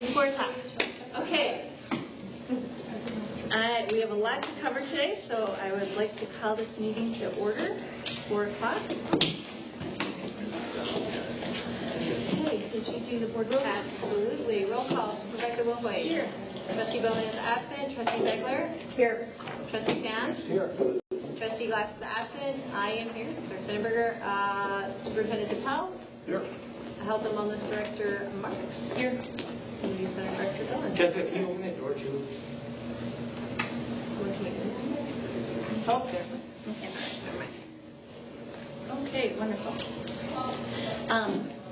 4 o'clock. Okay. We have a lot to cover today, so I would like to call this meeting to order. 4 o'clock. Okay, did you do the board roll? Absolutely. Roll call. Supervisor Wilhoit. Here. Trustee Bowman is absent. Trustee Zegler. Here. Trustee Sands. Here. Trustee Glass is absent. I am here. Clerk Finnenberger. Superintendent DePaul. Here. Health and Wellness Director Marks. Here. Community Center Director Dillon. Jessica, can you open the door too? Oh, there. Never mind. Okay, wonderful.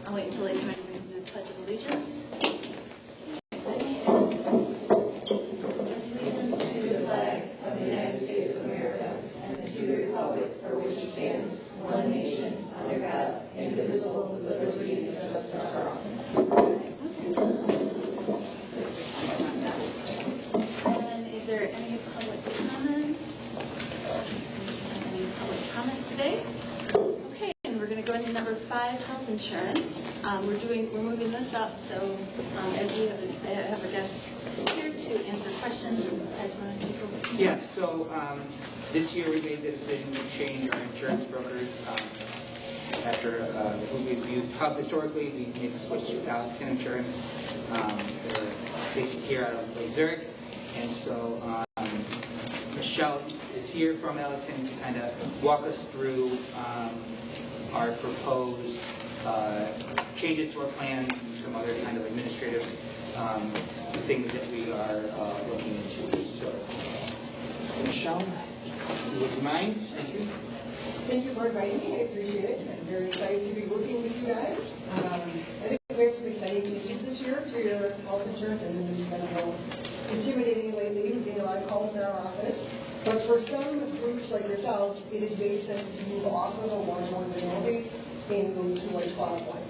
I'll wait until they come in and do the Pledge of Allegiance. Allegiance to the flag of the United States of America and to the republic for which it stands, one nation, under God, indivisible, with liberty and justice for all. And is there any public comments? Any public comments today? Okay, and we're going to go into number 5, health insurance. We're moving this up, so as we have a guest here to answer questions, I want to take over. Yeah, so this year we made the decision to change our insurance brokers. After we've used Hub historically, we made the switch to Allison Insurance. They're based here out of Lake Zurich. And so Michelle is here from Allison to kind of walk us through our proposed changes to our plans and some other kind of administrative things that we are looking into. So, Michelle, would you mind? Thank you. Thank you for inviting me. I appreciate it. I'm very excited to be working with you guys. I think we have some exciting changes this year to your health insurance, and this has been a little intimidating lately. We've getting a lot of calls in our office. But for some groups like yourselves, it has made sense to move off of a 1/1 renewal rate and go to a 12/1.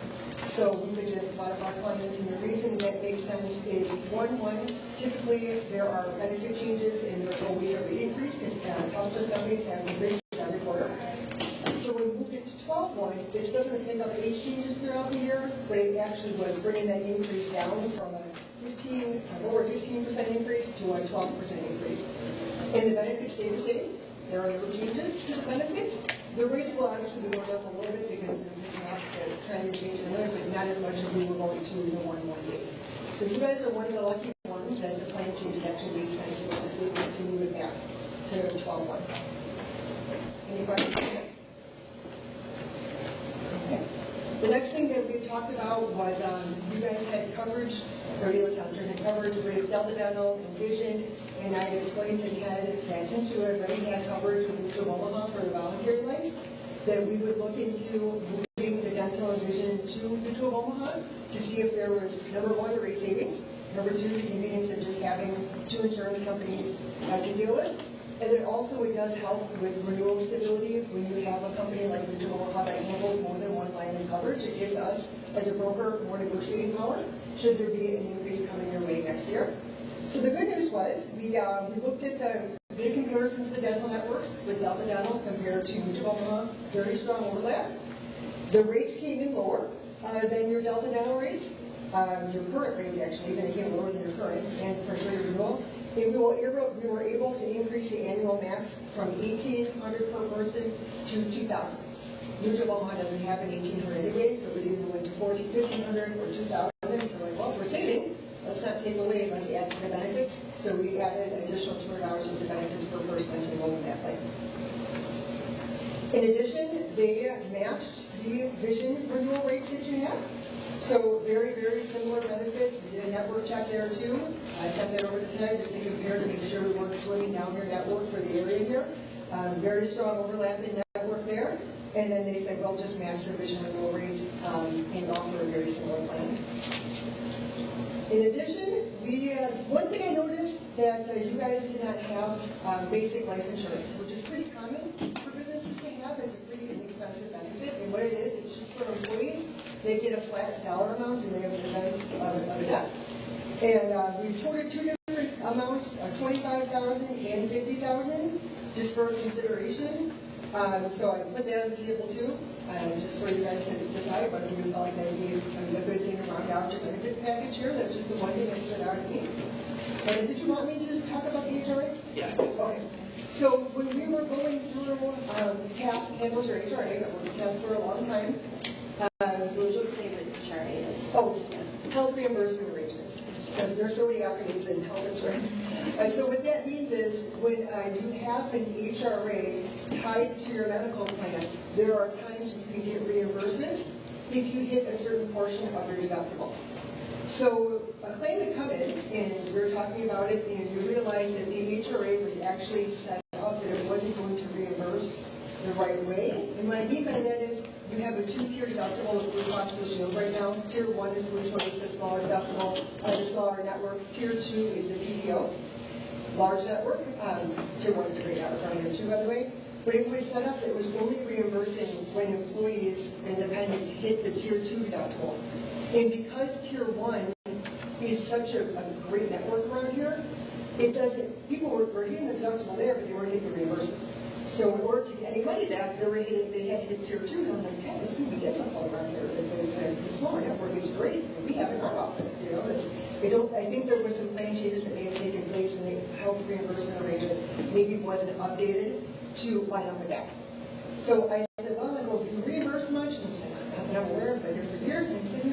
So we've been doing a lot of our clients, and the reason that makes sense is 1/1, typically there are benefit changes and there's always a rate increase because health companies have increased every quarter. So when we moved it to 12/1, this doesn't pick up age changes throughout the year, but it actually was bringing that increase down from a over 15% increase to a 12% increase. And the benefits stay the same. There are no changes to the benefits. The rates will obviously be going up a little bit because the trend is changing a little bit, not as much as we were going to in the 1/1 days. So you guys are one of the lucky ones that the plan changes actually make sense for us to move it back to 12/1. Any questions? Okay. The next thing that we talked about was you guys had coverage, or the Townsend had coverage with Delta Dental and Vision, and I explained to Ted that since you already had coverage with Mutual of Omaha for the voluntary life, that we would look into moving the dental and vision to Mutual of Omaha to see if there was, number one, the rate savings, number two, the convenience of just having two insurance companies to deal with. And then also it does help with renewal stability when you have a company like Mutual of Omaha that handles more than one line of coverage. It gives us, as a broker, more negotiating power should there be an increase coming your way next year. So the good news was we looked at the big comparisons to the dental networks with Delta Dental compared to Mutual of Omaha. Very strong overlap. The rates came in lower than your Delta Dental rates. Your current rates actually even came lower than your current, and for sure your renewal. And we were able to increase the annual max from $1,800 per person to $2,000. Mutual of Omaha doesn't have an $1,800 anyway, so we either went to $1,500 or $2,000. So like, well, we're saving. Let's not take away. Let's add to the benefits. So we added an additional $200 worth of benefits per person to enroll in that plan. In addition, they matched the vision renewal rates that you have. So very, very similar benefits. We did a network check there too. I sent that over to Ted just to compare to make sure we weren't swimming down your network for the area here. Very strong overlap in network there. And then they said, well, just match the vision renewal rates and offer a very similar plan. In addition, one thing I noticed that you guys did not have basic life insurance, which is pretty common for businesses to have. It's a pretty inexpensive benefit. And what it is, it's just for employees. They get a flat dollar amount and they have an event of a death. And we've quoted two different amounts, $25,000 and $50,000, just for consideration. So I put that on the table too, just for you guys to decide whether you felt like that would be a good thing to round out your benefits package here. That's just the one thing that stood out to me. And did you want me to just talk about the HRA? Yes. Okay. So when we were going through TAP, and was your HRA, that was TAP for a long time. We'll just say what HRA is. Oh, health reimbursement arrangements. Because there's so many acronyms in health insurance. So what that means is when you have an HRA tied to your medical plan, there are times you can get reimbursements if you hit a certain portion of your deductible. So a claim would come in, and we were talking about it, and you realize that the HRA was actually set up that it wasn't going to reimburse the right way. And what I mean by that is you have a two-tier deductible with Blue Cross Blue Shield right now. Tier 1 is Blue Choice, the smaller deductible, the smaller network. Tier 2 is the PPO, large network. Tier 1 is a great network on here too, by the way. But it was set up that it was only reimbursing when employees and dependents hit the Tier 2 deductible. And because Tier 1 is such a great network around here, it doesn't, people were hitting the deductible there, but they weren't getting the reimbursement. So in order to get any money back, they had to hit Tier 2. And I'm like, hey, this could be difficult around here. The smaller network is great. We have it in our office. I think there was some plan changes that may have taken place when the health reimbursement arrangement maybe wasn't updated to line up with that. So I said, well, do you reimburse much? And he said, I'm not aware of it for years. And I said,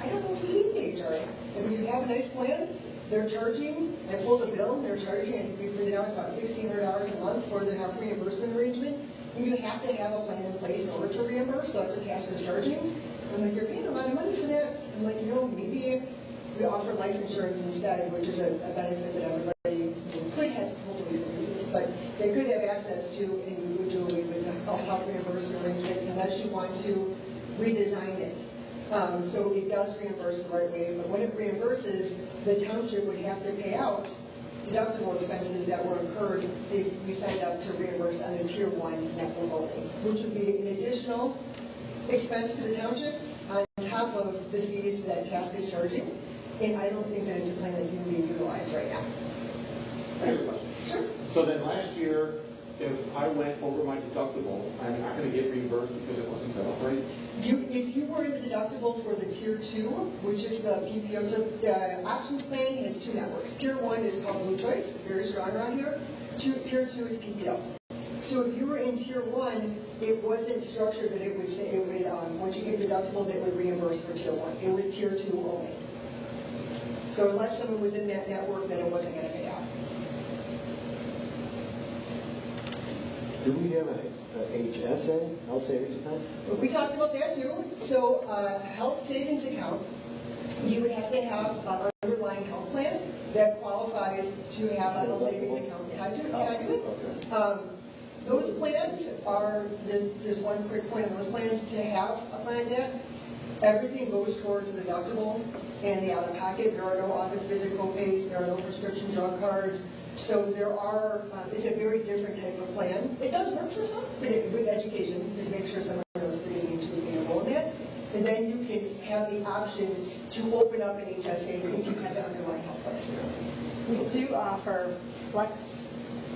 I don't know if you need the HRA. And when you have a nice plan, they're charging, I pulled the bill, and they're charging, and we printed out about $1,600 a month for the health reimbursement arrangement. And you have to have a plan in place in order to reimburse, so that's what Cash is charging. I'm like, you're paying a lot of money for that. I'm like, maybe we offer life insurance instead, which is a benefit that everybody could have, hopefully uses, but they could have access to, and we would do it with a health reimbursement arrangement unless you want to redesign it. So it does reimburse the right way, but when it reimburses, the township would have to pay out deductible expenses that were incurred if we signed up to reimburse on the Tier 1 network only, which would be an additional expense to the township on top of the fees that TASC is charging, and I don't think that it's a plan that's even being utilized right now. I have a question. Sure. So then last year, if I went over my deductible, I'm not going to get reimbursed because it wasn't set up right? If you were in the deductible for the Tier 2, which is the PPO, so the options plan has two networks. Tier 1 is called Blue Choice, very strong around here. Tier 2 is PPO. So if you were in Tier 1, it wasn't structured that it would say, once you hit deductible, that would reimburse for Tier 1. It was Tier 2 only. So unless someone was in that network, then it wasn't going to pay out. Do we have an HSA, health savings account? We talked about that too. So health savings account, you would have to have an underlying health plan that qualifies to have a health savings account tied to it. Okay. Those plans are, there's one quick point on those plans, to have a plan that everything goes towards the deductible and the out-of-pocket. There are no office visit co-pays, there are no prescription drug cards. So there are, it's a very different type of plan. It does work for some, but with education, just make sure someone knows that they need to be enrolled in that. And then you can have the option to open up an HSA if you have the underlying health plan. We do offer flex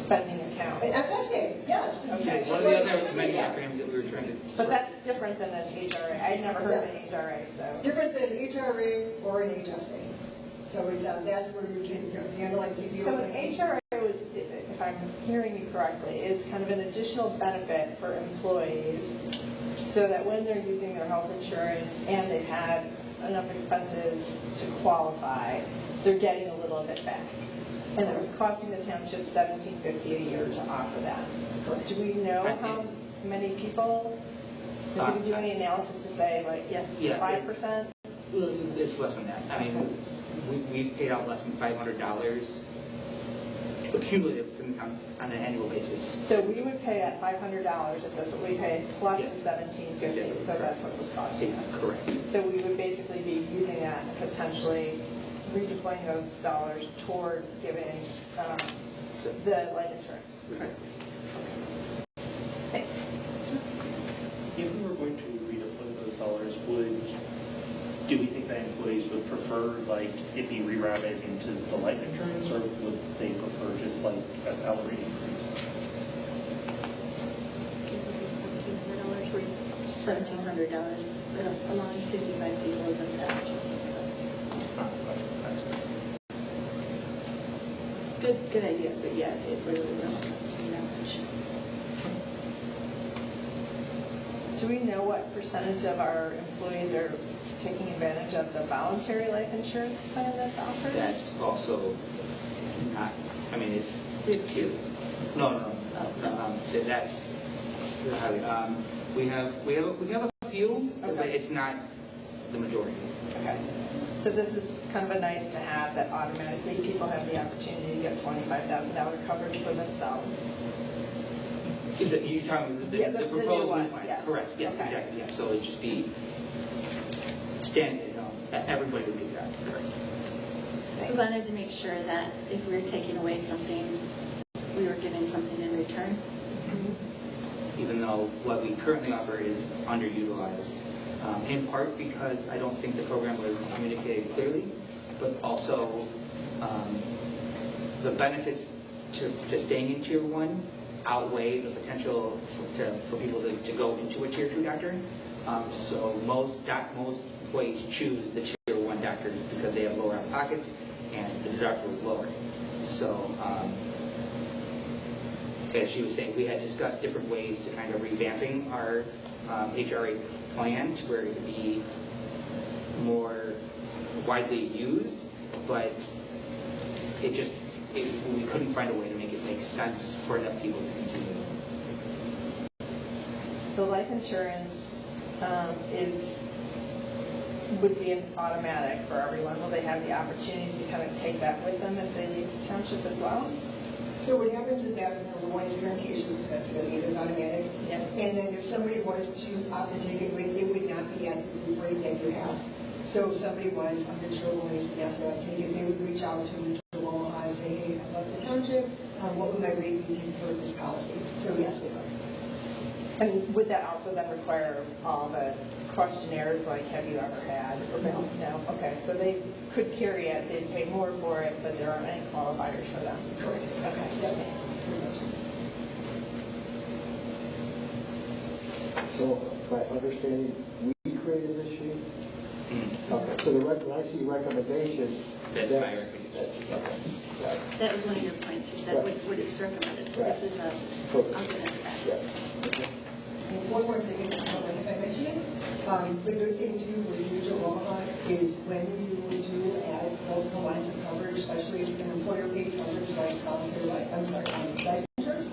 spending account. An FSA, yes. Okay. One of the other many acronyms that we were trying to... But that's different than an HRA. I'd never heard of an HRA, so... Different than an HRA or an HSA. So it's, that's where you can handle like PPO. So an HRA was, if I'm hearing you correctly, is kind of an additional benefit for employees so that when they're using their health insurance and they've had enough expenses to qualify, they're getting a little bit back. And it was costing the township $17.50 a year to offer that. Do we know how many people? Did we do any analysis to say, like, yes, 5%? It's less than that. I mean, we've paid out less than $500 cumulative on an annual basis. So we would pay at $500 if that's what we paid, plus $17.50, so that's what it was costing us. Correct. So we would basically be using that and potentially redeploying those dollars toward giving the life insurance. Right. Thanks. If we were going to redeploy those dollars, do we think that employees would prefer like it be rerouted into the life insurance, or would they prefer just like a salary increase? $1,700 along 55 people isn't that much. Good idea, but yeah, it really will not be that much. Do we know what percentage of our employees are taking advantage of the voluntary life insurance plan that's offered? That's also not, I mean, it's two. No. That's, we have a few, but it's not the majority. Okay. So this is kind of a nice to have that automatically people have the opportunity to get $25,000 coverage for themselves. You're talking about Yeah, the the new proposed one, plan. yes. Correct, yes, Okay. exactly, yes. So it'd just be standard, that everybody would get that. Correct. We wanted to make sure that if we were taking away something, we were getting something in return. Even though what we currently offer is underutilized, in part because I don't think the program was communicated clearly, but also the benefits to staying in Tier 1 outweigh the potential for people to go into a Tier 2 doctor. So most employees choose the Tier 1 doctors because they have lower out-of-pockets and the deductible is lower. So as she was saying, we had discussed different ways to kind of revamping our HRA plan to where it would be more widely used, but we couldn't find a way to make it make sense for enough people to continue. So life insurance would be an automatic for everyone. Will they have the opportunity to kind of take that with them if they leave the township as well? So what happens is that number one is guarantee issues, that's going to be automatic. Yeah. And then if somebody was to opt to take it with, it would not be at the rate that you have. So if somebody was uninsured when they yes, I take it, they would reach out to Omaha and say, hey, I love the township. What would my rate be for this policy? So yes, they would. And would that also then require all the questionnaires, like have you ever had? No. Okay, so they could carry it, they'd pay more for it, but there aren't any qualifiers for them. Correct. Okay. Yes. So, by understanding, we created this sheet? Okay, so when I see recommendation... That's my recommendation. Okay. That was one of your points, is that Right. what it's recommended. So Right. this is a Perfect. alternate track. Yeah. And one more thing, if I mention it, the good thing too with Mutual Omaha is when you do add multiple lines of coverage, especially if an employer paid coverage like voluntary life insurance,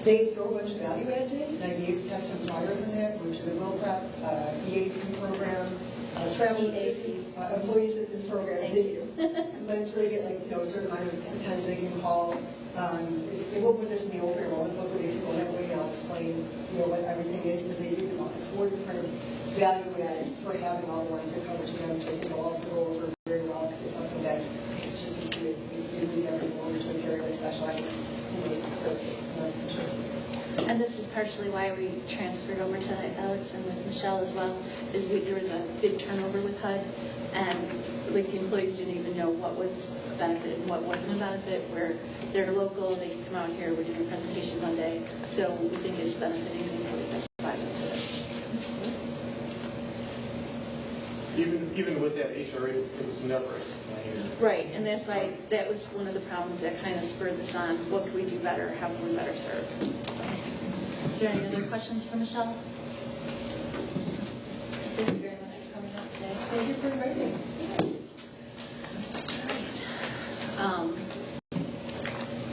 they throw a bunch of value adds in, and I gave have some flyers in that, which is a Will Prep, EAC program, travel employee assistance program. Thank you. Eventually get a certain amount of times they can call. They will put this in the open enrollment book with people. That way I'll explain what everything is, because they give them 4 different value adds for having all the lines of coverage for them, which I think will also go over very well, because it's something that it's just included. It's included every mortgage with carrier that specializes in basic services and life insurance. And this is partially why we transferred over to Alex and with Michelle as well, is there was a big turnover with HUD, and the employees didn't even know what was a benefit and what wasn't a benefit, where they're local, they can come out here, we're doing presentations one day, so we think it's benefiting the employees. That's why we did it. Even with that HRA, it was never explained. Right, and that's why that was one of the problems that kind of spurred this on. What can we do better? How can we better serve? Is there any other questions for Michelle? Thank you very much for coming out today. Thank you for inviting me.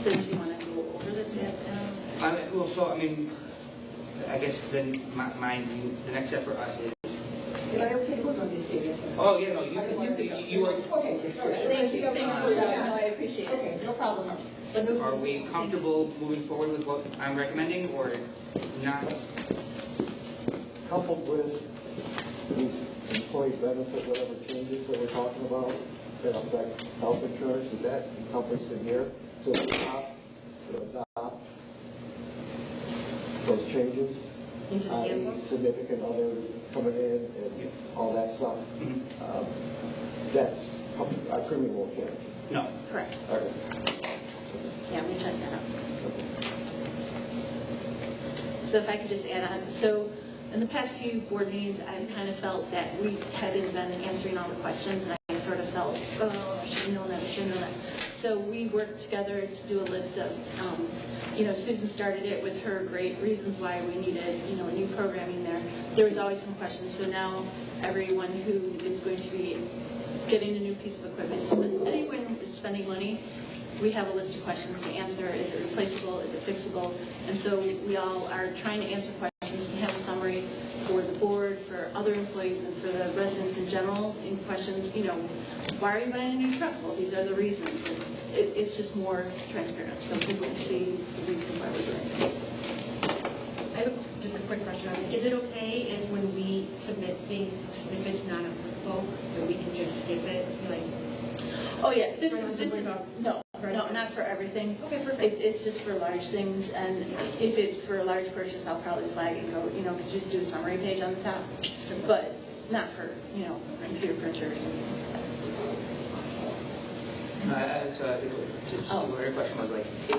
So do you want to go over this yet? I guess then the next step for us is. If I ever take a look on this data. Oh yeah, no, you are. Okay. Thank you. No, I appreciate it. Okay, no problem. Are we comfortable moving forward with what I'm recommending, or not? Coupled with these employee benefit, whatever changes that we're talking about that affect health insurance, is that encompassed in here? So adopt those changes, Into the handbook? significant other coming in and all that stuff. That's our premium won't change. No. Correct. Okay. Yeah, we checked that out. So if I could just add on. So in the past few board meetings, I've kind of felt that we hadn't been answering all the questions, and I sort of felt, oh, I should have known that, I should have known that. So we worked together to do a list of, Susan started it with her great reasons why we needed, new programming there. There was always some questions, so now everyone who is going to be getting a new piece of equipment, anyone who is spending money, we have a list of questions to answer. Is it replaceable? Is it fixable? And so we all are trying to answer questions and have a summary for the board, for other employees, and for the residents in general. In questions, why are you buying a new truck? Well, these are the reasons. It's just more transparent, so people see the reason why we're doing it. I have just a quick question. Is it okay if when we submit things, if it's not applicable, that we can just skip it? Oh yeah, this Right, is no, not for everything. Okay, perfect. It's just for large things, and if it's for a large purchase, I'll probably flag and go, could just do a summary page on the top, but not for, computer printers. Her question was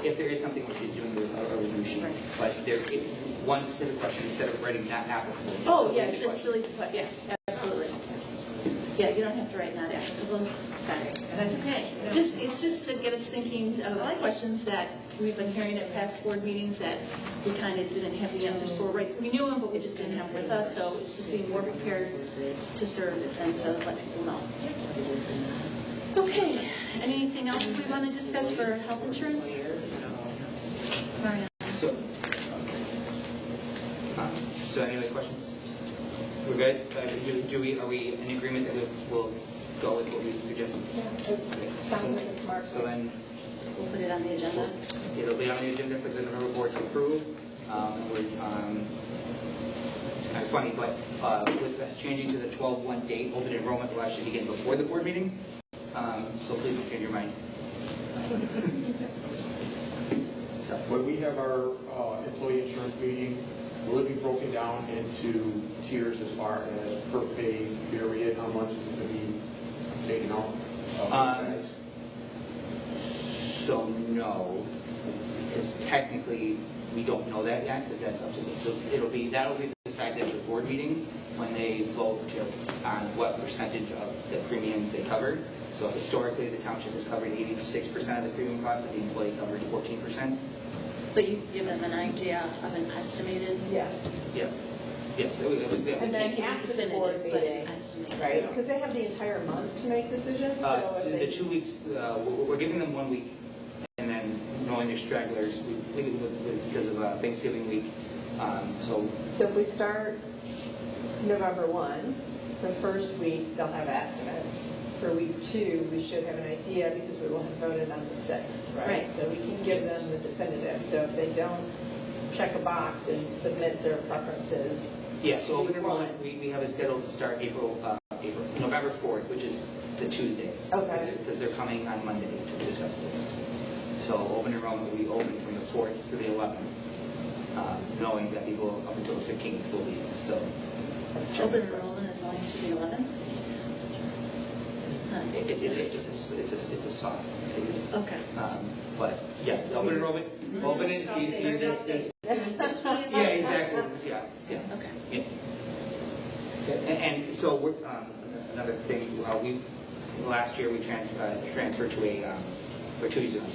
if there is something which is doing a review sheet, Right. but there is one specific question instead of writing not applicable. Oh, yeah, just just delete the question. Yeah, absolutely. Yeah, you don't have to write not applicable. Got it. That's okay. It's just to get us thinking of questions that we've been hearing at past board meetings that we kind of didn't have the answers for. Right, we knew them, but we just didn't have them with us. So it's just being more prepared to serve and to let people know. Okay. Anything else we want to discuss for health insurance? Mariana. So any other questions? We're good? Are we in agreement that we'll go with what we suggested? Yeah, it sounds like a smart. So then we'll put it on the agenda. It'll be on the agenda for the November board to approve. It's kind of funny, but with us changing to the 12/1 date, open enrollment will actually begin before the board meeting. So please don't change your mind. When we have our employee insurance meeting, will it be broken down into tiers as far as per pay period? How much is it going to be taken out? So no, because technically we don't know that yet, because that's up to them. So that'll be decided at the board meeting when they vote on what percentage of the premiums they covered. So historically, the township has covered 86% of the premium cost, but the employee covered 14%. But you give them an idea of an estimated. Yes. Yeah. Yes. And then after the board meeting, right? Because they have the entire month to make decisions. So if The 2 weeks, we're giving them 1 week, and then knowing their stragglers, because of Thanksgiving week. So if we start November 1, the first week they'll have estimates. For week 2, we should have an idea because we will have voted on the 6th, right? So we can give them the definitive. So if they don't check a box and submit their preferences. yeah, so open enrollment, we have it scheduled to start November 4th, which is the Tuesday. Okay. Because they're coming on Monday to discuss things. So open enrollment will be open from the 4th to the 11th, knowing that people up until the 15th will be still. Open enrollment is only to the 11th? It's a soft. Okay. But yes, open enrollment, open is yeah, exactly. Yeah. Okay. Yeah. And so we're, another thing, last year we transferred to or 2 years ago,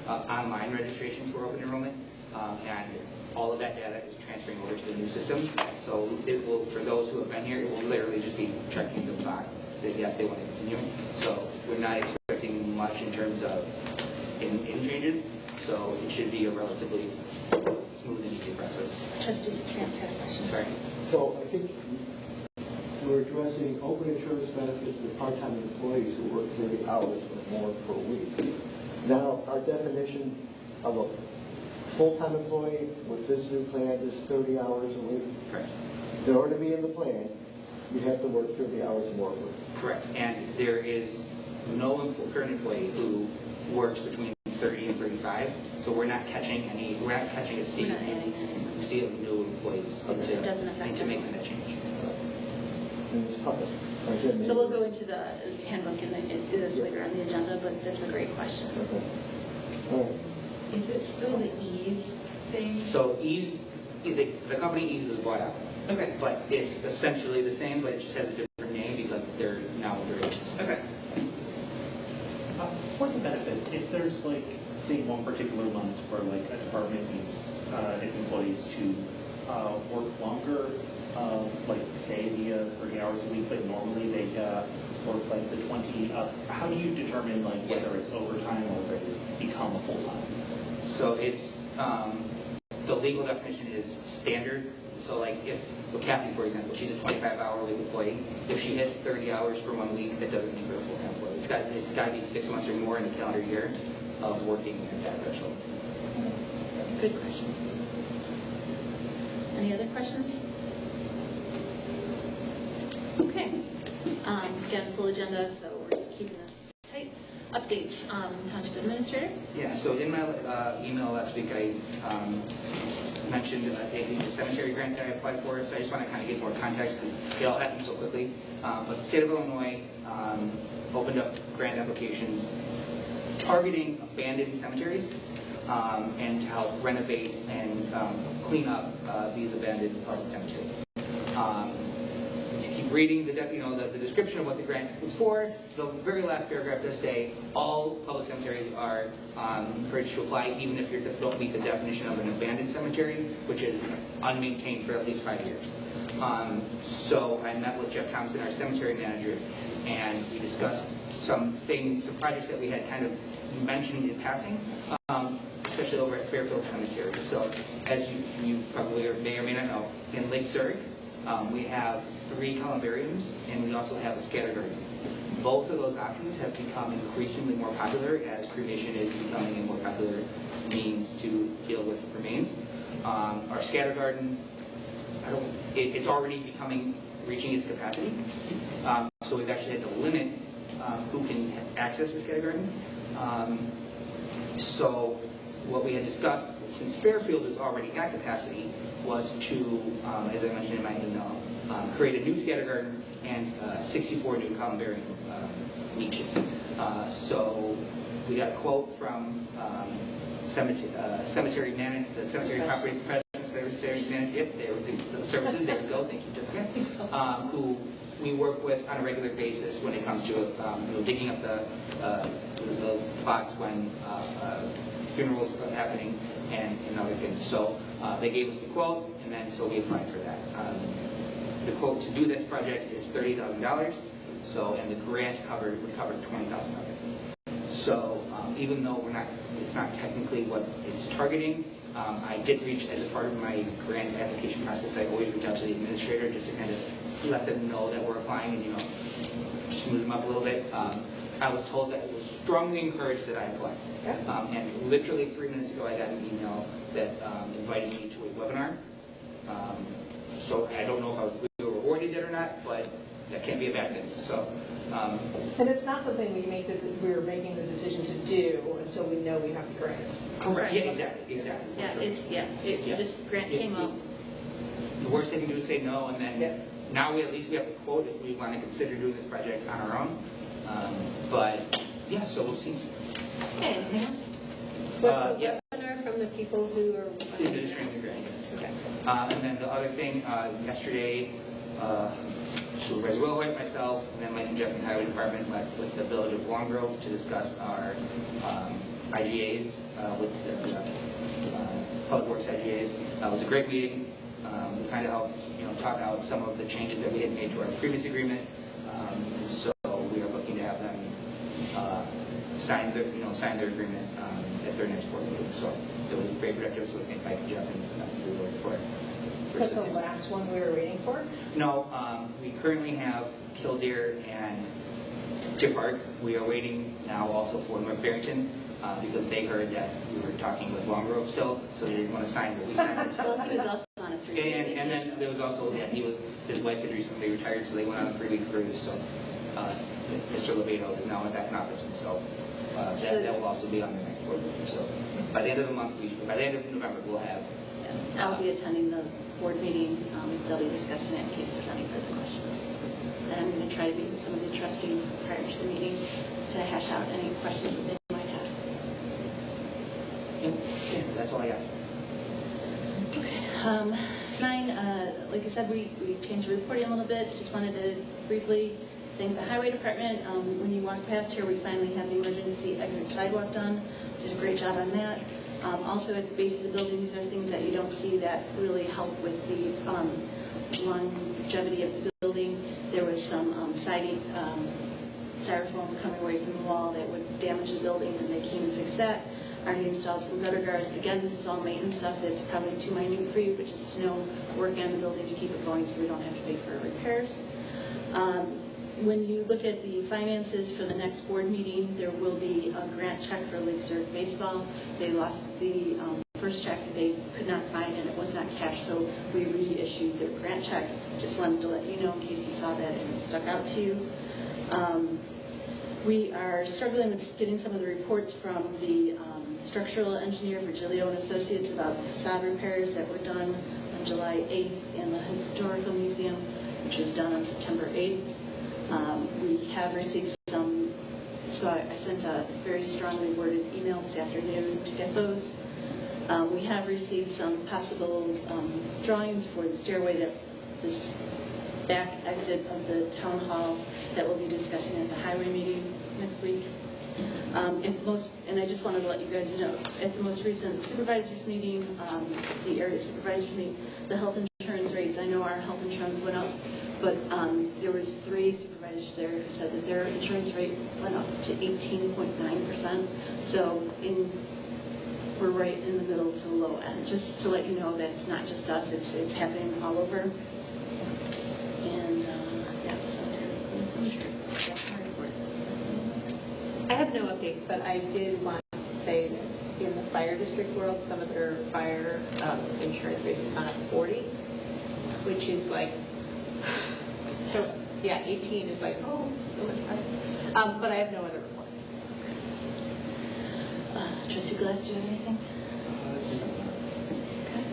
online registration for open enrollment, and all of that data is transferring over to the new system. So it will, for those who have been here, it will literally just be checking the box that yes, they want to continue. So we're not expecting much in terms of in changes. So it should be a relatively smooth and easy process. Trustee Chance had a question. Sorry. So I think we're addressing open insurance benefits to part-time employees who work 30 hours or more per week. Now, our definition of a full-time employee with this new plan is 30 hours a week. Correct. In order to be in the plan, you have to work 30 hours more a week. Correct. And there is no current employee who works between 30 and 35. So we're not catching a sea of new employees It doesn't affect to make that change. And it's public. So we'll go into the handbook and it is later on the agenda, but that's a great question. Okay. All right. Is it still the ease thing? So Ease, the company Ease is bought out. Okay. But it's essentially the same, but it just has a different name because they're now underage. Okay. For the benefits, if there's like, say, one particular month where like a department needs its employees to work longer, like say via 30 hours a week, but normally they work like the 20, how do you determine like whether it's overtime or whether it's become a full-time? So it's, the legal definition is standard. So like so Kathy, for example, she's a 25-hour-a-week employee. If she hits 30 hours for 1 week, that doesn't make her a full-time employee. It's got to be 6 months or more in a calendar year of working at that threshold. Good question. Any other questions? Okay. Again, full agenda, so we're keeping this tight. Update, Township Administrator. Yeah, so in my email last week, I mentioned the cemetery grant that I applied for, so I just want to kind of give more context because it all happened so quickly. But the state of Illinois opened up grant applications targeting abandoned cemeteries and to help renovate and clean up these abandoned public cemeteries. Reading the description of what the grant was for, the very last paragraph does say all public cemeteries are encouraged to apply even if you don't meet the definition of an abandoned cemetery, which is unmaintained for at least 5 years. So I met with Jeff Thompson, our cemetery manager, and we discussed some projects that we had kind of mentioned in passing, especially over at Fairfield Cemetery. So as you probably may or may not know, in Lake Zurich, we have 3 columbariums, and we also have a scatter garden. Both of those options have become increasingly more popular as cremation is becoming a more popular means to deal with remains. Our scatter garden, it's already reaching its capacity, so we've actually had to limit who can access the scatter garden. So what we had discussed, since Fairfield is already at capacity, was to, as I mentioned in my email, create a new scatter garden and 64 new columbarium niches. So we got a quote from the cemetery property services manager. The services. There we go. Thank you, Jessica. Who we work with on a regular basis when it comes to digging up the plots when funerals are happening and other things. So they gave us the quote, and then so we applied for that. The quote to do this project is $30,000. So, and the grant would cover $20,000. So even though it's not technically what it's targeting, I did reach as a part of my grant application process. I always reach out to the administrator just to kind of let them know that we're applying and smooth them up a little bit. I was told that it was strongly encouraged that I apply. And literally 3 minutes ago, I got an email that invited me to a webinar. So I don't know if we were awarded it or not, but that can't be a bad thing. So. And it's not something we're making the decision to do until we know we have the grant. Correct. Yeah, exactly. Yeah, just grant came up. The worst they can do is say no, and then now we have the quote if we want to consider doing this project on our own. But yeah, so we'll see. Okay, anything else? Yes. From the people who are administering the grant. Okay. And then the other thing, yesterday, Supervisor Wilhoit, myself, and then Mike and Jeff in the Highway Department met with the Village of Long Grove to discuss our IGAs with the Public Works IGAs. It was a great meeting. We kind of helped talk out some of the changes that we had made to our previous agreement. So we are looking to have them sign their agreement at their next board meeting. So it was very productive. So I think Mike and Jeff and we worked for it. That's the last one we were waiting for? No, we currently have Killdeer and Tip Park. We are waiting now also for North Barrington because they heard that we were talking with Long Grove still, so they didn't want to sign what we signed. Well, he was also on a 3-week and then there was also, his wife had recently retired, so they went on a 3-week cruise. So Mr. Lebedo is now back in office, and so that will also be on the next board meeting. So by the end of the month, by the end of November, we'll have. I'll be attending the board meeting. They'll be discussing it in case there's any further questions. And I'm going to try to meet with some of the trustees prior to the meeting to hash out any questions that they might have. Yeah, that's all I got. Okay. 9, like I said, we changed the reporting a little bit. Just wanted to briefly thank the highway department. When you walk past here, we finally have the emergency exit sidewalk done. Did a great job on that. Also at the base of the building, these are things that you don't see that really help with the longevity of the building. There was some siding styrofoam coming away from the wall that would damage the building, and they came and fixed that. Already installed some gutter guards. Again, this is all maintenance stuff that's probably too minute for you, but just snow work on the building to keep it going so we don't have to pay for repairs. When you look at the finances for the next board meeting, there will be a grant check for Lake Zurich Baseball. They lost the first check that they could not find, and it was not cash, so we reissued their grant check. Just wanted to let you know in case you saw that and it stuck out to you. We are struggling with getting some of the reports from the structural engineer, Virgilio and Associates, about facade repairs that were done on July 8th in the Historical Museum, which was done on September 8th. We have received some, so I sent a very strongly worded email this afternoon to get those. We have received some possible drawings for the stairway that this back exit of the town hall that we'll be discussing at the highway meeting next week. And I just wanted to let you guys know, at the most recent supervisors meeting, the area supervisors meeting, the health insurance rates, I know our health insurance went up, but there was 3 supervisors there who said that their insurance rate went up to 18.9%. So we're right in the middle to low end. Just to let you know that it's not just us, it's happening all over. And I have no updates, but I did want to say that in the fire district world, some of their fire insurance rates have gone up 40, which is like, so yeah, 18 is like, oh, so much higher. But I have no other reports. Trustee Glass, do you have anything? Okay.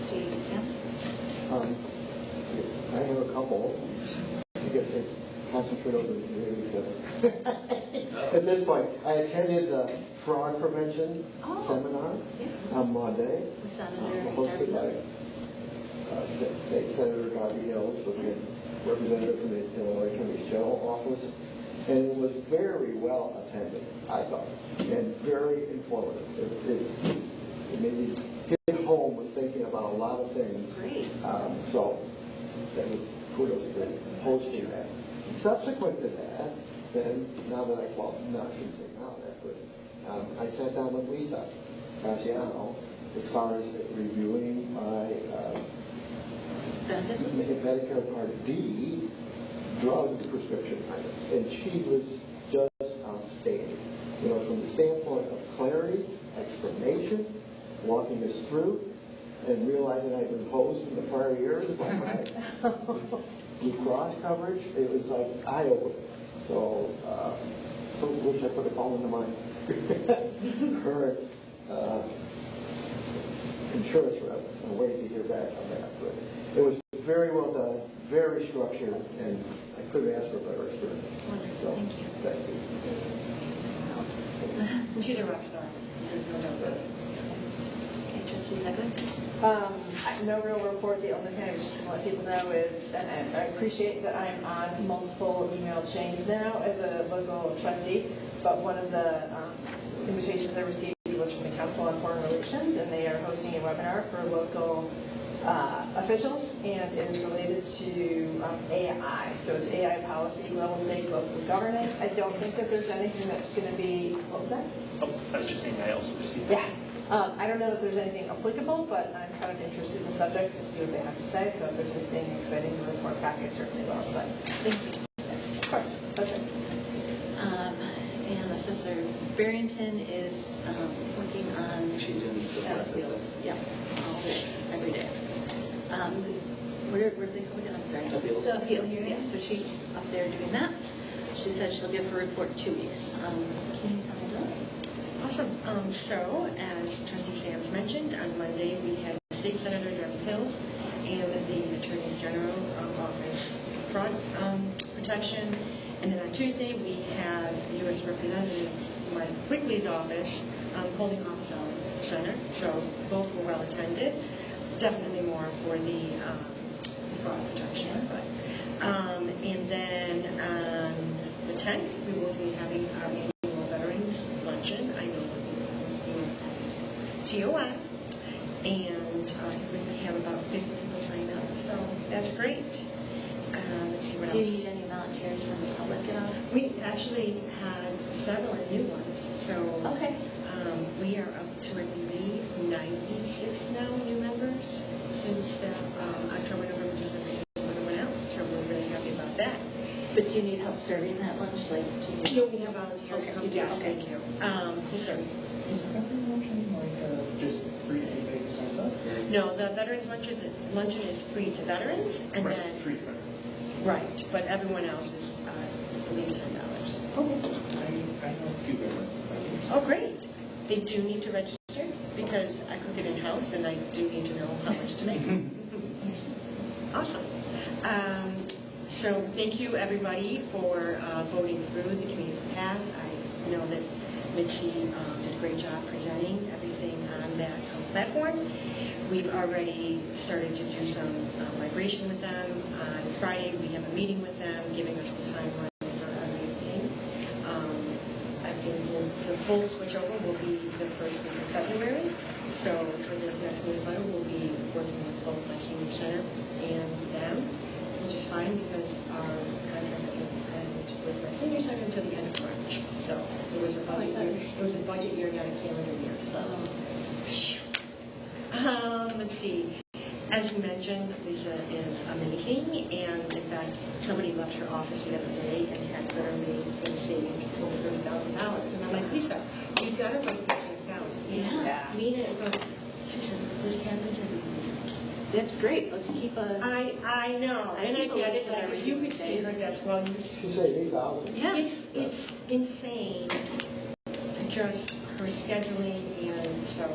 Trustee Sampson? I have a couple. I guess I concentrate over the community center. At this point, I attended the fraud prevention seminar on Monday, hosted by State Senator Darby Hills, with a representative from the Illinois Attorney General office, and it was very well attended, I thought, and very informative. It made me get home with thinking about a lot of things. Great. So that was kudos to hosting that. Subsequent to that, then, now that I shouldn't say now that, but I sat down with Lisa Graziano as far as reviewing my Medicare Part D drug prescription items, and she was just outstanding. You know, from the standpoint of clarity, explanation, walking us through, and realizing I'd been hosed in the prior years by my Blue Cross coverage, it was like eye-opening. So wish I put a call into my current insurance rep. I'm waiting to hear back on that. But it was very well done, very structured, and I couldn't ask for a better experience. Wonderful. So, thank you. She's a rock star. There's no doubt about it. Okay, Trustee Zegler? No real report. The only thing I just want to let people know is, and I appreciate that I'm on multiple email chains now as a local trustee, but one of the invitations I received was from the Council on Foreign Relations, and they are hosting a webinar for local officials, and it is related to AI. So it's AI policy, level-based local governance. I don't think that there's anything that's going to be, what was that? Oh, I was just saying I also received that. Yeah. I don't know if there's anything applicable, but I'm kind of interested in the subject to see what they have to say. So if there's anything exciting to report back, I certainly will. But Thank you. of course, that's it. And Assessor Barrington is working on She's doing the appeals. Yeah, all day, every day. Where are they going? I'm sorry. Appeals. So appeals, yeah. So she's up there doing that. She said she'll give her report in 2 weeks. Can you tell me that? Awesome. So, as Trustee Sams mentioned, on Monday we had State Senator Darby Hills and the Attorney General Office fraud protection. And then on Tuesday we had U.S. Representative Mike Quigley's office holding office hours center. So both were well attended. Definitely more for the fraud protection. But, and then on the 10th, we will be having our annual Veterans Luncheon. I know TOI. And we have about 50 people signed up, so that's great. Let's see what Do else. you need any volunteers from the public at all? We actually had several new ones, so Okay. we are up to, I believe, 96 now new members since the October, November, December went out, so we're really happy about that. But do you need help serving that lunch? Like, do you... No, we have volunteers. Okay, you do? Yes, Okay. thank you. Sir. Is every luncheon like just free to anybody who signs up? No, the Veterans Luncheon is free to veterans, and Right, then free to veterans. right, but everyone else is, I believe, $10. Okay. I know a few veterans. Oh, great. They do need to register because I cook it in-house and I do need to know how much to make. Awesome. So thank you, everybody, for voting through the Community Pass. I know that Mitzi did a great job presenting everything on that platform. We've already started to do some migration with them. On Friday, we have a meeting with them, giving us the timeline for everything. I think the full switchover will be the first week of February. So for this next newsletter, we'll be working with both my senior center and them, which is fine because our contract doesn't end with my senior center until the end of March. So it was a budget year. It was a budget year, not a calendar year. So let's see. As you mentioned, Lisa is amazing, and in fact, somebody left her office the other day and had literally been saving over $30,000. And I'm like, Lisa, you've got to write these things down. Yeah. Nina goes, Susan, this happens every week. That's great. Let's keep a... I know, and I get it. Like, if you could see her desk while you... She said 8,000. Yeah. It's insane, just her scheduling, and so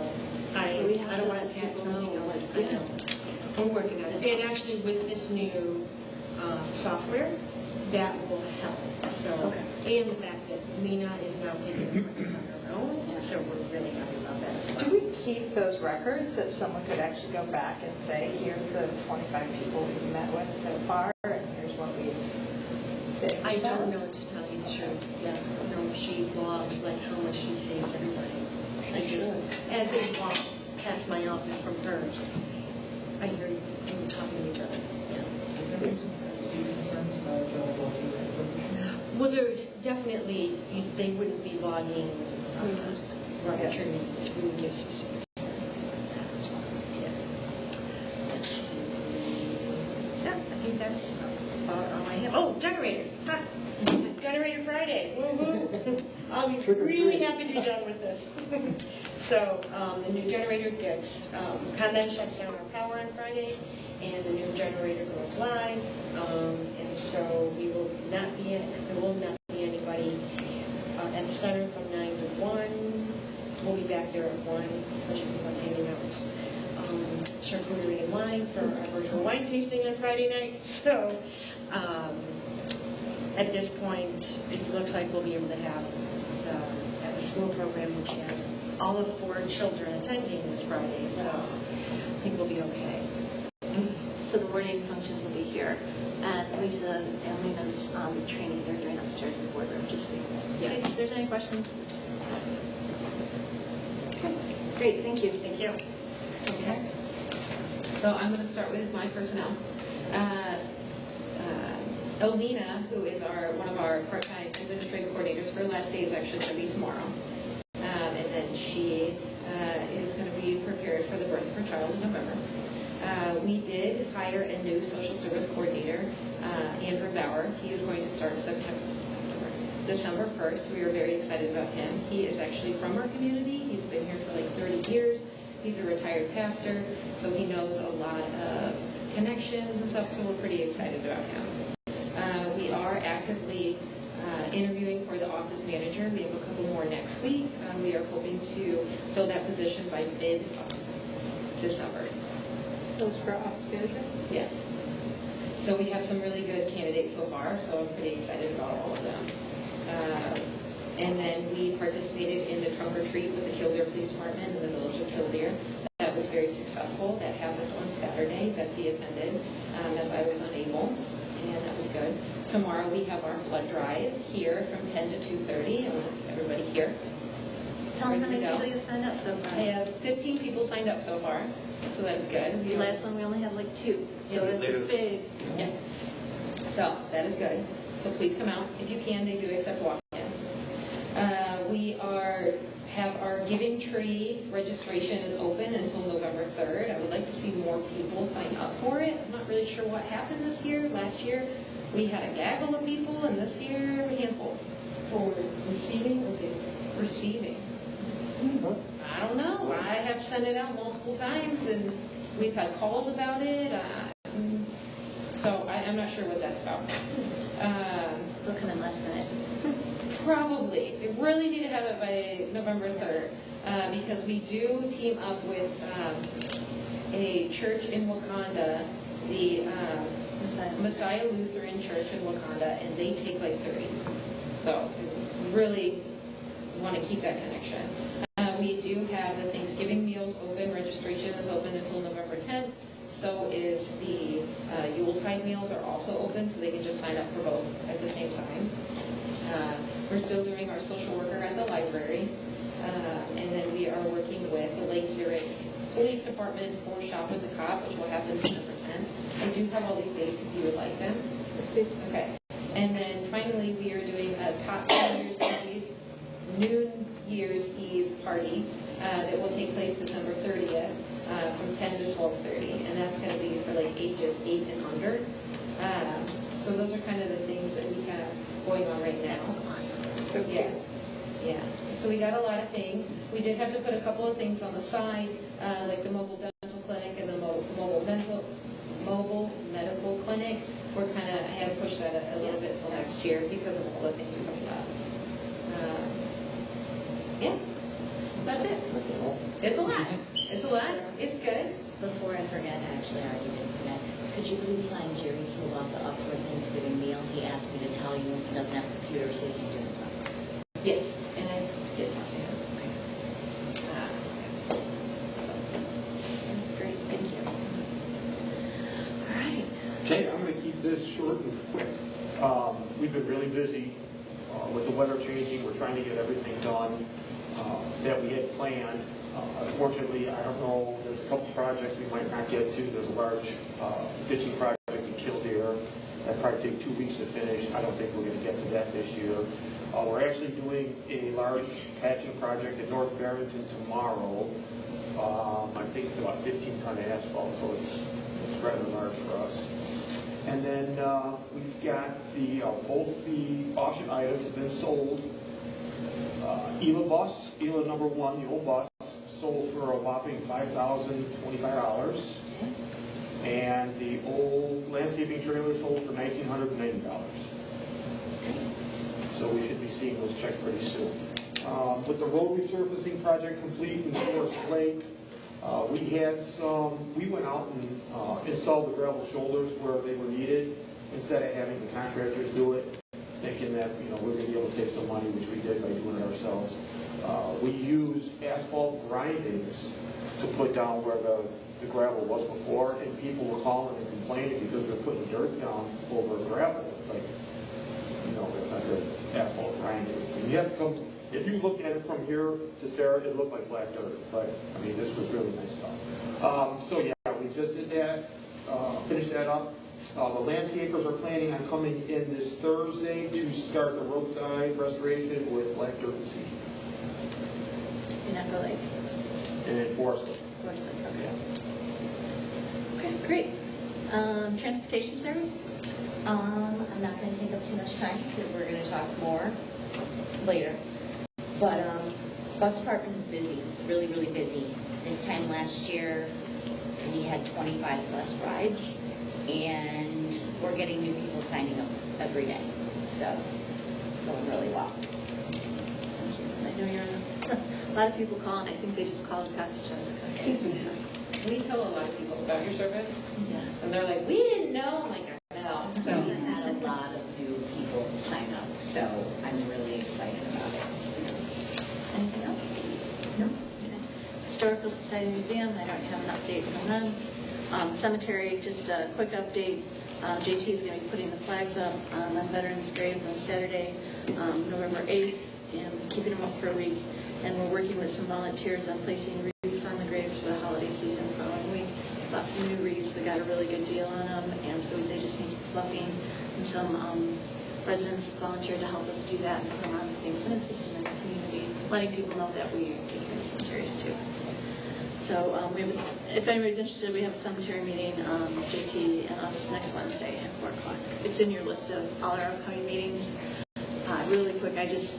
I don't want to tax something else. I know. I'm working on it. And actually, with this new software, that will help. So, and the fact that Lena is now taking the records on her own, so we're really happy about that as well. Do we keep those records that someone could actually go back and say, here's the 25 people we've met with so far, and here's what we did? I don't know to tell you the truth. Yeah, no, she logs like how much she saves everybody. I just, as they walk past my office from hers, I hear you talking to each other. Yeah. Well, there's definitely, they wouldn't be logging right attorneys. We would give specific. Yeah. Let's see. Yeah, I think that's about all I have. Oh, generator. Ha! Generator Friday. Woo-hoo. I'll be really happy to be done with this. So the new generator gets, ComEd shuts down our power on Friday, and the new generator goes live. And so there will not be anybody at the center from 9 to 1. We'll be back there at 1, especially if I'm hanging out. Charcuterie and wine for our virtual wine tasting on Friday night. So at this point, it looks like we'll be able to have the school program, which has all of 4 children attending this Friday, so I think we'll be okay. So the morning functions will be here. And Lisa and Lena's training they're doing upstairs in the boardroom, just so you know. Yeah. If there's any questions. Okay. Great, thank you. Thank you. Okay. So I'm going to start with my personnel. Elena, who is one of our part-time administrative coordinators, her last day is actually going to be tomorrow. And then she is going to be prepared for the birth of her child in November. We did hire a new social service coordinator, Andrew Bauer. He is going to start December 1st. We are very excited about him. He is actually from our community. He's been here for like 30 years. He's a retired pastor, so he knows a lot of connections and stuff, so we're pretty excited about him. We are actively interviewing for the office manager. We have a couple more next week. We are hoping to fill that position by mid-December. Those for office manager? Yes. So we have some really good candidates so far, so I'm pretty excited about all of them. And then we participated in the trunk or treat with the Killdeer Police Department in the village of Killdeer. That was was very successful. That happened on Saturday. Betsy attended as I was unable, and that was good. Tomorrow we have our blood drive here from 10 to 2:30. I want to see everybody here. Tell them how Ready many to go. people you signed up so far. I have 15 people signed up so far, so that's good. The last one, we only had like 2, so that's big. Yeah. So that is good. So please come out if you can. They do accept walk-in. We have our Giving Tree registration is open until November 3rd. I would like to see more people sign up for it. I'm not really sure what happened this year. Last year we had a gaggle of people, and this year a handful. For receiving or giving? Receiving. I don't know. I have sent it out multiple times, and we've had calls about it. So I'm not sure what that's about. They'll come in last minute. Probably. They really need to have it by November 3rd because we do team up with a church in Wakanda, the Messiah Lutheran Church in Wakanda, and they take like 30. So we really want to keep that connection. We do have the Thanksgiving meals open. Registration is open until November 10th. So is the Yuletide meals are also open, so they can just sign up for both at the same time. We're still doing our social worker at the library. And then we are working with the Lake Zurich Police Department for Shop with the Cop, which will happen December 10th. I do have all these dates if you would like them. Okay. And then finally, we are doing a top New Year's Eve party that will take place December 30th from 10 to 12:30, and that's going to be for like ages 8 and under. So those are kind of the things that we have going on right now. So yeah. So we got a lot of things. We did have to put a couple of things on the side, like the mobile dental clinic and the mobile medical clinic. We're kind of had to push that a little bit till next year because of all the things coming up. Yeah, that's it. It's a lot. It's a lot. It's good. Before I forget, actually, I already did forget. Could you please sign Jerry Kiwasa up for a Thanksgiving meal? He asked me to tell you he doesn't have a computer, so he can do it. Yes, and I did talk to him. That's great. Thank you. All right. Okay, I'm going to keep this short and quick. We've been really busy with the weather changing. We're trying to get everything done that we had planned. Unfortunately, I don't know, there's a couple projects we might not get to. There's a large ditching project in Kildare. That'll probably take 2 weeks to finish. I don't think we're going to get to that this year. We're actually doing a large patching project at North Barrington tomorrow. I think it's about 15 ton of asphalt, so it's rather large for us. And then we've got both the auction items have been sold. Ela number 1, the old bus, sold for a whopping $5,025. And the old landscaping trailer sold for $1,990. So we should be seeing those checks pretty soon. With the road resurfacing project complete in Forest Lake, we went out and installed the gravel shoulders where they were needed instead of having the contractors do it, thinking that we're going to be able to save some money, which we did by doing it ourselves. We used asphalt grindings to put down where the gravel was before, and people were calling and complaining because they're putting dirt down over gravel. It's like, that's not good. Asphalt grinding. And you have to come. If you look at it from here to Sarah, it looked like black dirt, but this was really nice stuff. So yeah, we just did that, finished that up. The landscapers are planning on coming in this Thursday to start the roadside restoration with black dirt and seed. In Echo Lake. And Forest Lake. Forest Lake, okay. Okay, great. Transportation service? I'm not going to take up too much time because we're going to talk more later. But bus department is busy, really, really busy. This time last year, we had 25 bus rides, and we're getting new people signing up every day. So, it's going really well. I know you're on a lot of people call, and I think they just call to talk to each other. We tell a lot of people about your service, Yeah. and they're like, we didn't know. I'm like, I know. So we had a lot of new people sign up, so I'm really excited about it. Anything else? No? Okay. Historical Society Museum, I don't have an update from them. Cemetery, just a quick update. JT is going to be putting the flags up on veterans' graves on Saturday, November 8th, and keeping them up for a week. And we're working with some volunteers on placing wreaths on the graves for the holiday season following week. Bought some new wreaths. They got a really good deal on them, and so they just need fluffing. And some residents volunteered to help us do that and put them on things. And it's just in the community, letting people know that we take care of cemeteries too. So if anybody's interested, we have a cemetery meeting, JT and us, next Wednesday at 4 o'clock. It's in your list of all our upcoming meetings. Really quick, I just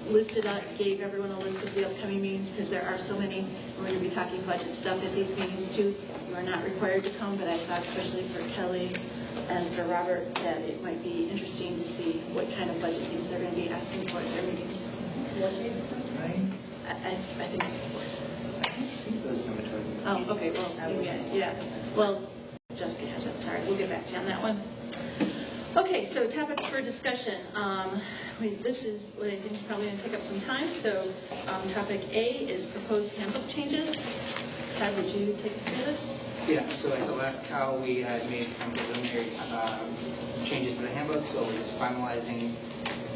gave everyone a list of the upcoming meetings because there are so many. We're going to be talking budget stuff at these meetings too. You are not required to come, but I thought especially for Kelly and for Robert that it might be interesting to see what kind of budget things they're going to be asking for at their meetings. What date? I think it's 4. The cemetery. Oh, okay. Well, yeah. Well, Jessica has it. Sorry, we'll get back to you on that one. Okay, so topics for discussion. This is what I think is probably going to take up some time. So topic A is proposed handbook changes. Todd, would you take us through this? Yeah, so at the last COW, we had made some preliminary changes to the handbook, so we're just finalizing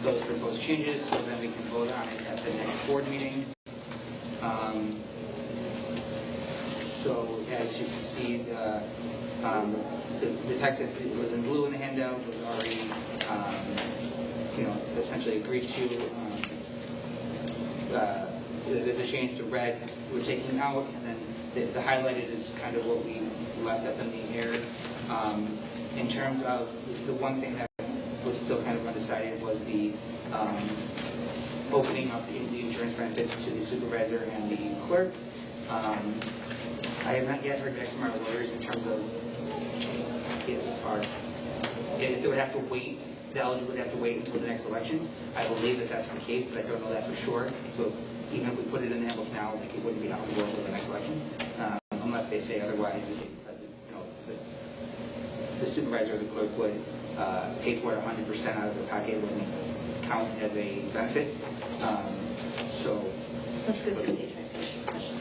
those proposed changes so then we can vote on it at the next board meeting. So as you can see, the text that was in blue in the handout was already, essentially agreed to. The change to red we're taking out, and then the highlighted is kind of what we left up in the air. In terms of the one thing that was still kind of undecided was the opening up the insurance benefits to the supervisor and the clerk. I have not yet heard back from our lawyers in terms of it would have to wait. The eligible would have to wait until the next election. I believe that that's the case, but I don't know that for sure. So even if we put it in the handbook now, it wouldn't be eligible until the next election, unless they say otherwise. Because the supervisor or the clerk would pay for it 100% out of their pocket, wouldn't count as a benefit. That's good to be questions.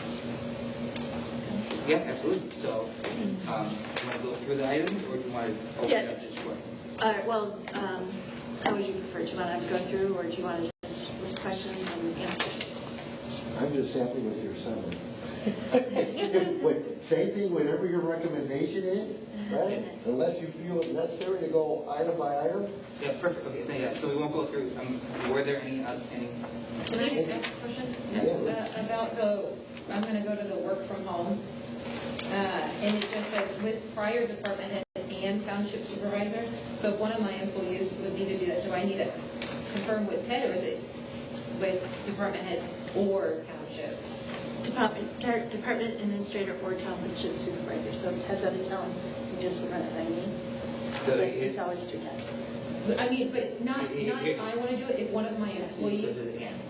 Yeah, absolutely. So, you want to go through the items, or do you want to open it up just for? All right. Well, how would you prefer? Do you want to go through, or do you want to just list questions and answers? I'm just happy with your summary. Same thing, whatever your recommendation is, right? Unless you feel it necessary to go item by item. Yeah, perfect. Okay, so we won't go through. Were there any outstanding? Can I ask a question? Yeah. About I'm going to go to the work from home. And it just says with prior department head and township supervisor. So if one of my employees would need to do that, do I need to confirm with Ted, or is it with department head or township? Department administrator or township supervisor. So Ted's out of town, you just run it by me. So it's always through Ted. I mean, but not if I want to do it, if one of my employees.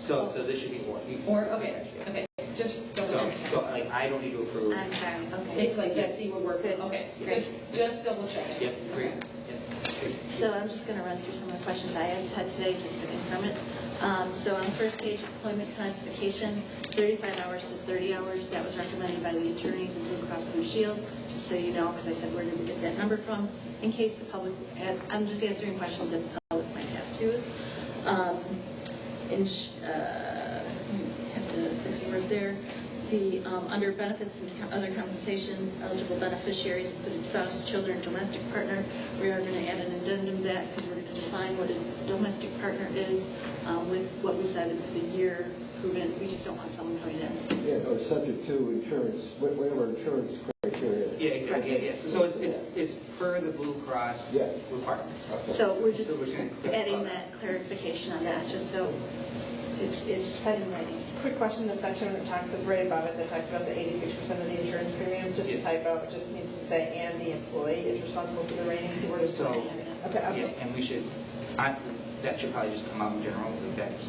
So this should be Or okay. Just double check. So like I don't need to approve. I'm sorry. Okay. It's like Betsy would work. Good. Okay. Great. Just double check it. Yep. Great. Okay. So I'm just going to run through some of the questions I asked Ted today just to confirm it. So on the first page, employment classification, 35 hours to 30 hours. That was recommended by the attorneys in Blue Cross Blue Shield. Just so you know, because I said where did we get that number from? In case the public, I'm just answering questions that the public might have too. Have to fix the word there. The under benefits and other compensation, eligible beneficiaries including spouse, children, domestic partner. We are going to add an addendum to that because we're going to define what a domestic partner is with what we said is the year proven. We just don't want someone coming in. Yeah, or subject to insurance, whatever insurance criteria. Yeah, exactly. Yeah. So it's per the Blue Cross requirements. Okay. So we're just adding that clarification on that, just so it's set in writing. Quick question, the section that talks right above it that talks about the 86% of the insurance premium, just a typo, it just needs to say, and the employee is responsible for the rating. And we should, that should probably just come out in general. That's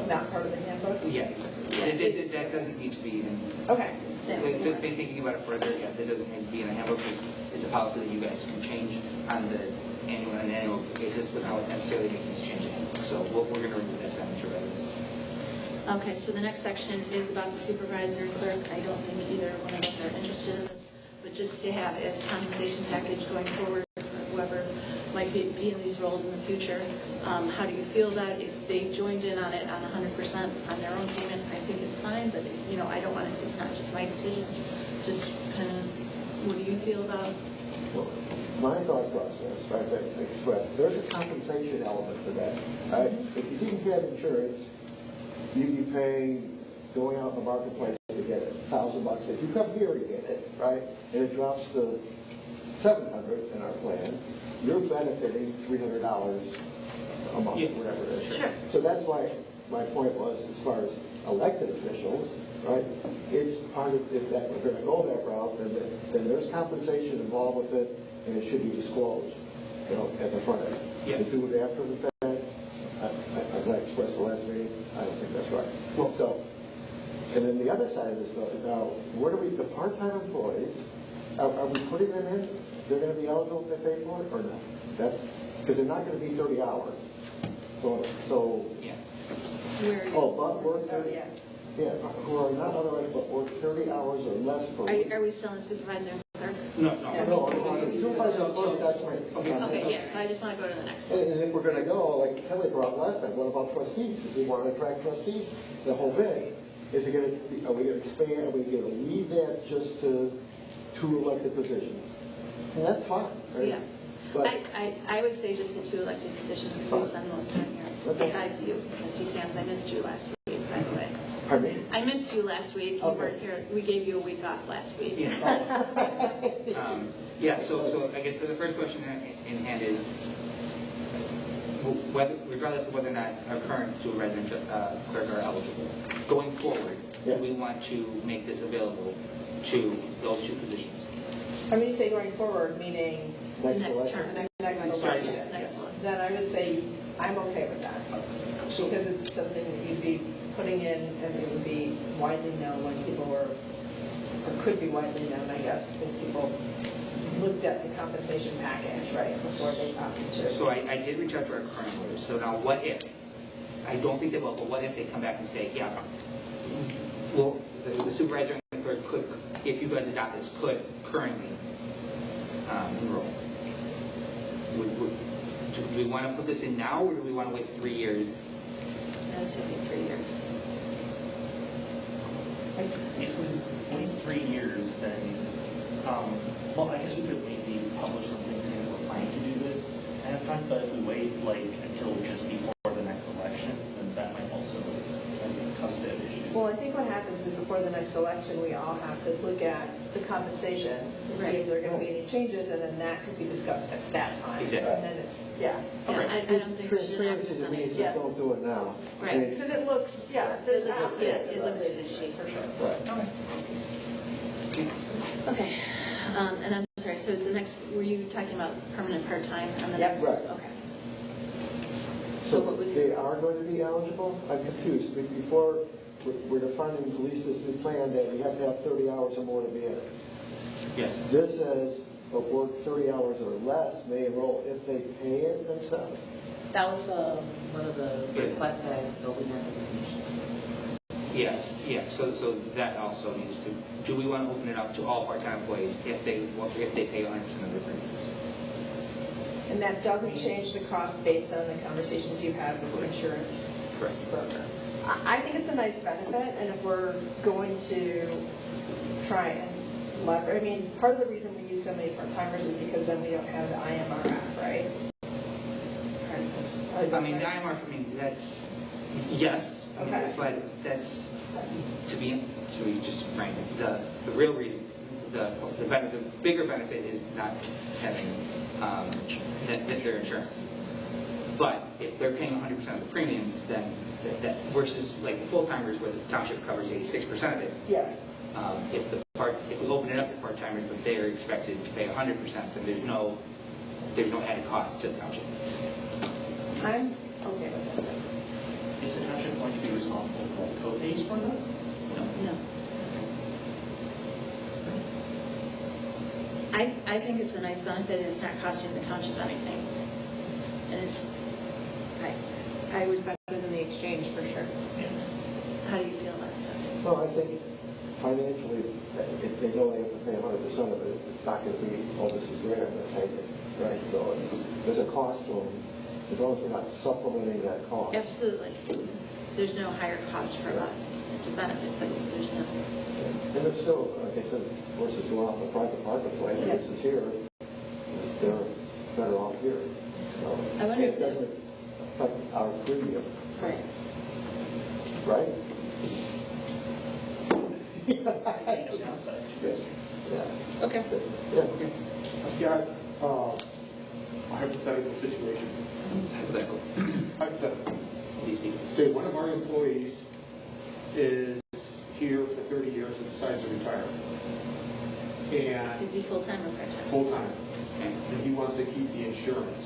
not part of the handbook? Yeah, exactly. That doesn't need to be in. Okay. Been thinking about it further. Yeah, that doesn't need to be in a handbook. It's a policy that you guys can change on the annual basis without necessarily making this change. So we're going to remove that signature by this. Okay, so the next section is about the supervisor and clerk. I don't think either one of us are interested in this, but just to have as compensation package going forward for whoever might be in these roles in the future. How do you feel about it? If they joined in on it on 100% on their own payment, I think it's fine, but I don't want to, it's not just my decision. Just kind of, what do you feel about? Well, my thought process, as I expressed, there's a compensation element to that. Right? If you didn't have insurance, you'd be paying, going out in the marketplace to get it, $1,000. If you come here to get it, right, and it drops to $700 in our plan, you're benefiting $300 a month, whatever it is. Sure. So that's why my point was, as far as elected officials, right, it's part of, if that we're going to go that route, then there's compensation involved with it, and it should be disclosed, at the front end. Yeah. To do it after the fact, as I expressed the last meeting, I don't think that's right. Well, So, and then the other side of this, though, now, what are the part-time employees, are we putting them in? They're going to be eligible if they pay for it, or no? That's, because they're not going to be 30 hours. So yeah. Where are you? but work 30, yeah, who are not otherwise, but work 30 hours or less per week. Are we still in supervisor and clerk? No. No, supervisor and clerk, that's right. Okay, yes, I just want to go to the next one. And if we're going to go, like Kelly brought up last time, what about trustees? If we want to attract trustees, the whole thing, are we going to expand, are we going to leave that just to two elected positions? And that's fine, right? Yeah. But, I would say just the two elected positions, we spend the most time here. Okay. Besides you, Trustee Sands, I missed you last week, by the way. pardon me? I missed you last week. You Okay. weren't here. We gave you a week off last week. So I guess the first question in hand is, regardless of whether or not our current supervisor and clerk are eligible, going forward, do we want to make this available to those two positions? When you say going forward, meaning Next Next election. term. next Sorry, election, Next one. then I would say I'm okay with that. So, Because it's something that you'd be putting in and it would be widely known when people were, or could be widely known, I guess, if people looked at the compensation package, right, before they opted to. so I did reach out to our current lawyers. So now what if, I don't think they will, but what if they come back and say, yeah, well, the supervisor and the clerk could, if you guys adopt this, could currently enroll? Do we want to put this in now, or do we want to wait 3 years? That's going to be 3 years. If we wait 3 years, then, well, I guess we could maybe publish something saying we're planning to do this ahead of time, but if we wait, until just before the next election, then that might also cause a bit of issues. Well, I think what happens is before the next election, we all have to look at the compensation to see if there are going to be any changes, and then that could be discussed at that time. Exactly. And then it's, Yeah, I don't think we should have Transparency this to on me it. is just don't do it now. Right. Because it looks, there's It looks, it looks right. fishy. For sure. Right. Okay. And I'm sorry, so the next, were you talking about permanent part-time on the Yep. next? Right. Okay. So what was they are going to be eligible? I'm confused. Before, we're defining at least this new plan that we have to have 30 hours or more to be in it. Yes. This says, but work 30 hours or less may enroll if they pay it themselves. That was one of the Good. requests that building application. Yes. So that also needs to. Do we want to open it up to all part-time employees if they pay 100% of their premiums? And that doesn't change the cost based on the conversations you've had with the insurance Correct. broker. I think it's a nice benefit, and if we're going to try and leverage, part of the reason we use so many part-timers is because then we don't have the IMRF, right? The IMR for me, that's yes, Okay. but that's to be just frank. The real reason, the bigger benefit is not having their insurance. But if they're paying 100% of the premiums, then that versus like full-timers where the township covers 86% of it. Yeah. If we open it up to part-timers, but they're expected to pay 100%, then there's no added cost to the township. I'm okay with that. Is the township going to be responsible for co-pays for that? No. I think it's a nice benefit, and it's not costing the township anything. And I was Better than the exchange, for sure. How do you feel about that? Well, I think financially, if they know they have to pay 100% of it, it's not going to be, oh, this is great, I'm going to take it, right? So there's a cost to them, as long as we're not supplementing that cost. Absolutely. There's no higher cost for us. It's a benefit, but there's no. And it's still, like I said, versus going out in the private marketplace, Yeah. this is here, they're better off here. So, I wonder and if it doesn't affect our premium, Right. right? No downside. Yes. Yeah. Okay. Yeah. I've got a hypothetical situation. Hypothetical. Hypothetical. Please speak. Say one of our employees is here for 30 years and decides to retire. And Is he full-time or part-time? full-time. And he wants to keep the insurance.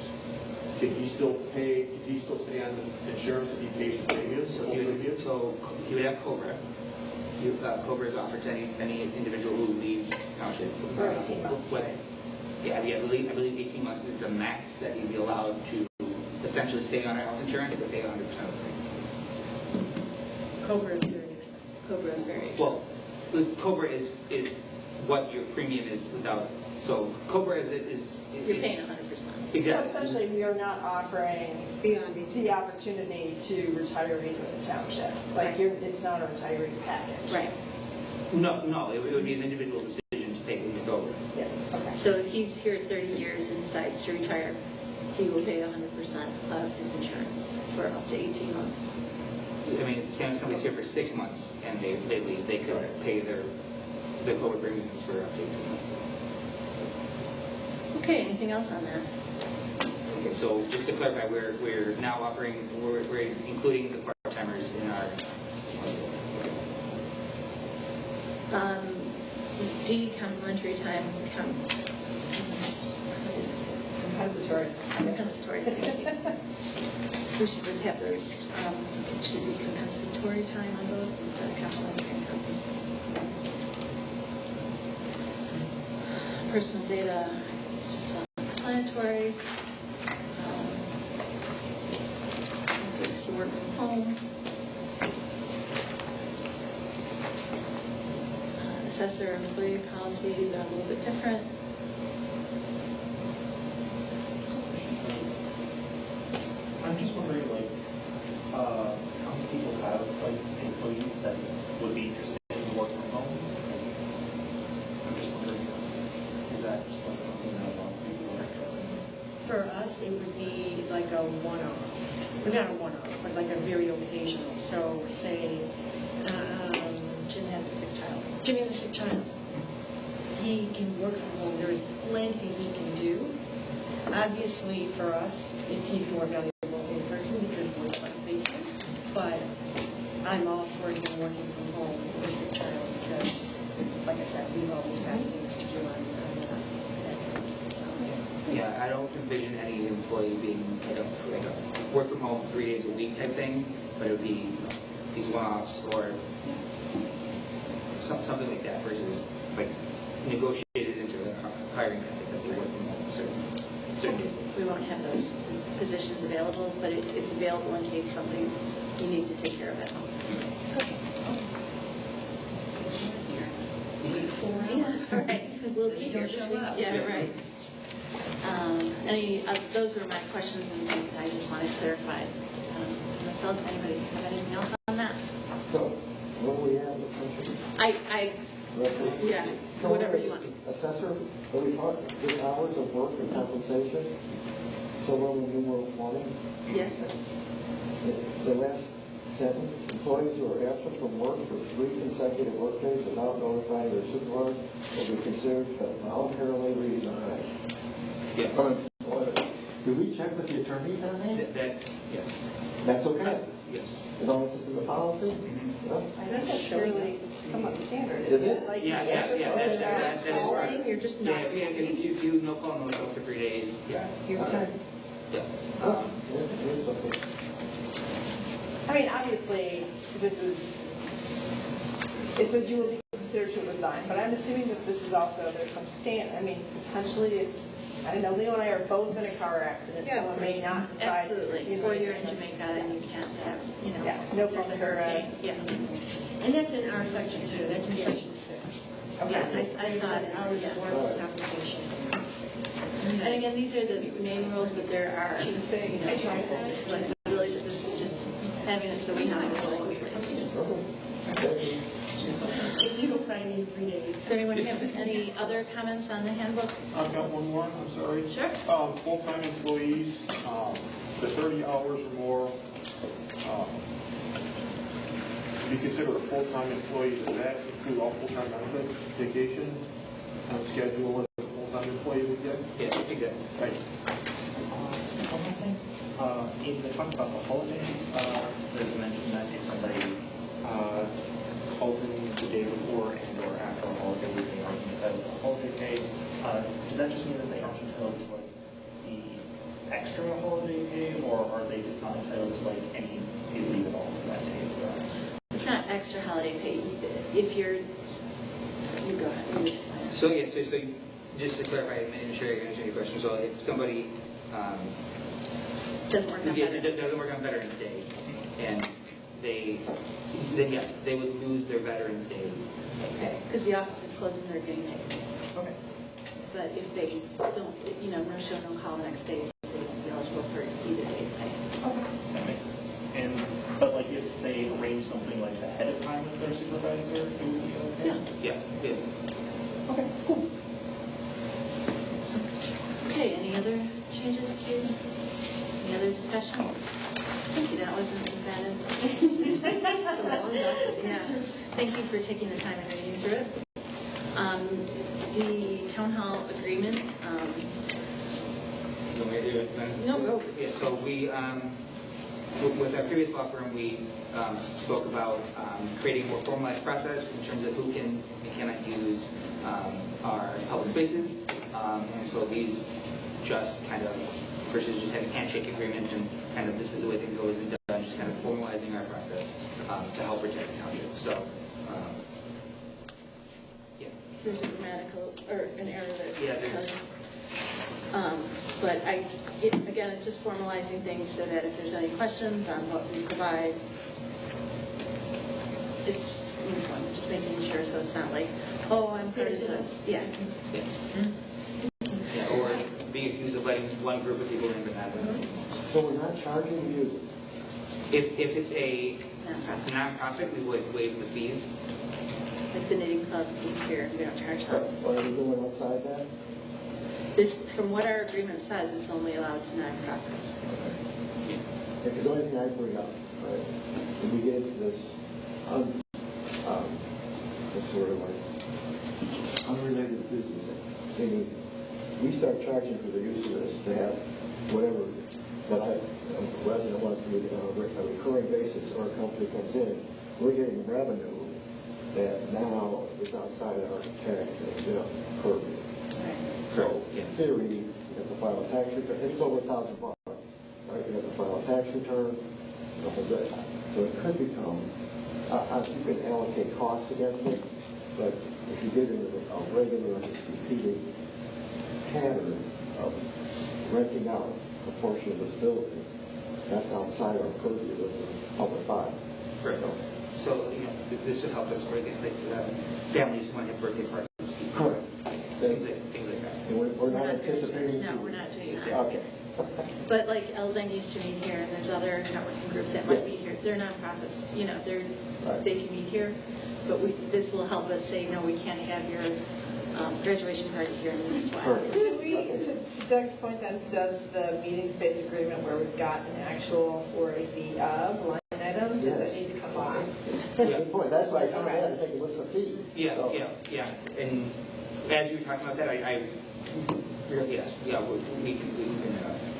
Can he still pay, can he still stay on the insurance if he pays the premiums? So he would have COBRA. COBRA is offered to any individual who leaves township. For 18 months, What- right? Yeah, I believe 18 months is the max that he'd be allowed to essentially stay on our health insurance, but pay 100% of the premium. Cobra is very expensive. Cobra is very expensive. Well, COBRA is what your premium is without. So COBRA is You're paying 100%. So exactly. essentially, we are not offering Beyond the opportunity to retirees in the township. Like, it's not a retiree package. Right. No, it would be an individual decision to take into COBRA. Yeah, okay. So if he's here 30 years and decides to retire, he will pay 100% of his insurance for up to 18 months. I mean, if somebody's here for 6 months and they leave, they could pay their COBRA premiums for up to 18 months. Okay, anything else on that? Okay, so just to clarify, we're now offering, we're including the part-timers in our. D, complimentary time, Compensatory. compensatory. Thank you. We should just have those, it should be compensatory time on those instead of complimentary time. Personal data, it's just self-explanatory. It's work from home. Assessor employee policies are a little bit different. I'm just wondering, how many people have, employees that would be interested in work from home? I'm just wondering, is that just something that a lot of people are interested in? For us, it would be like a one-off. Well, not a one-off, but like a very occasional. So say, Jim has a sick child. Jimmy has a sick child. He can work from home. There is plenty he can do. Obviously, for us, he's more valuable in person because we're front-facing. But I'm all for him working from home with a sick child because, like I said, we've always got things to do on that. Yeah, I don't envision any employee being like a work from home 3 days a week type thing, but it would be these one-offs or something like that versus like negotiated into the hiring method that they work from home certain days. We won't have those positions available, but it's available in case something you need to take care of at home. Yeah, right. We'll be here. Yeah, right. Those were my questions and things I just want to clarify. Myself, anybody have anything else on that? So, what do we have in the country? Yeah, whatever you want. Assessor, are we talking the hours of work and compensation? Somewhere in numeral 20? Yes, sir. The last sentence, employees who are absent from work for 3 consecutive workdays without notifying their supervisor will be considered to voluntarily resign. Yeah. Do we check with the attorney on that? That's yes. That's okay? Yes. As long as it's in the policy? No? I think that's fairly somewhat standard. Is it? Like, Yeah. That is calling, right. you're just Yeah, not. if you no call, no show for 3 days, yeah. You're done. Yeah. It's okay. I mean, obviously, it says you will be considered to resign, but I'm assuming that this is also, there's some potentially I don't know, Leo and I are both in a car accident, someone may not decide. Absolutely. Or you're in Jamaica and you can't have, Yeah, no phone there's a for, hurricane. Yeah. And that's in our section too, that's in section 6. Yeah, I saw it. Hours of Yeah. work compensation. And again, these are the main rules, but there are, flexibility. This is just having it so we know. If you don't find me 3 days. Does anyone have any other comments on the handbook? I've got one more, I'm sorry. Sure. Full-time employees, the 30 hours or more, to be considered a full-time employee, does that include all full-time benefits, vacation, schedule, as a full-time employee would get? Yeah, exactly. Right. One more thing. In the talk about the holidays, there's a mention that if somebody calls in the day before and or after a holiday, they aren't entitled to holiday pay. Does that just mean that they aren't entitled to like the extra holiday pay, or are they just not entitled to like any paid leave at all for that day as well? It's not extra holiday pay. If you're, you go ahead. So just to clarify, and sure I can answer your question. So if somebody Doesn't work on Veterans. doesn't work on Veterans Day, and then yes, they would lose their Veterans Day. Okay, because the office is closed and they're getting paid. Okay. But if they don't, no show, no call the next day, they won't be eligible for either day's pay. Okay. That makes sense. But like if they arrange something like ahead of time with their supervisor, it would be okay? Yeah. Okay, cool. Okay, any other changes to, any other discussion? Thank you, that wasn't as bad as. Yeah, thank you for taking the time and reading through it. The town hall agreement. No. Yeah, so we, with our previous law firm, we spoke about creating a more formalized process in terms of who can and cannot use our public spaces. And so these just kind of, versus just having handshake agreements and kind of this is the way things always been done, just kind of formalizing our process to help protect the township. So, yeah. There's a grammatical, or an error there. Yeah, there's. But again, it's just formalizing things so that if there's any questions on what we provide, it's uniform, just making sure so it's not like, oh, I'm part of this. Yeah. Yeah, or being accused of letting one group of people in but not another. So we're not charging you. If it's a nonprofit, we would waive the fees. Like the knitting club each year, we don't charge them. What are we doing outside that? This, from what our agreement says, it's only allowed to nonprofits. Because the only thing I bring up, right, when we get into this, what's the word like, unrelated business, meaning we start charging for the use of this to have whatever that a resident wants to do on a recurring basis, or a company comes in, we're getting revenue that now is outside of our tax purview. So, in theory, you have to file a tax return. It's over $1,000, right? You have to file a tax return, the whole bit. So it could become, you can allocate costs against it, but if you get into a regular, repeated pattern of renting out a portion of this building, that's outside our purview as a public body. Right. So, this would help us with like families who want to have birthday parties. Correct. Things like that. And we're not anticipating. No, we're not doing that. Okay. But like Elzang used to meet here, and there's other networking groups that might meet here. They're nonprofits, they can meet here. But this will help us say, no, we can't have your graduation party here in this way. Do we, to Doug's point then, does the meeting space agreement where we've got an actual or a fee of line item, does it need to come off? Good point. That's why I come in and take a list of fees. Yeah. And as you were talking about that, we can.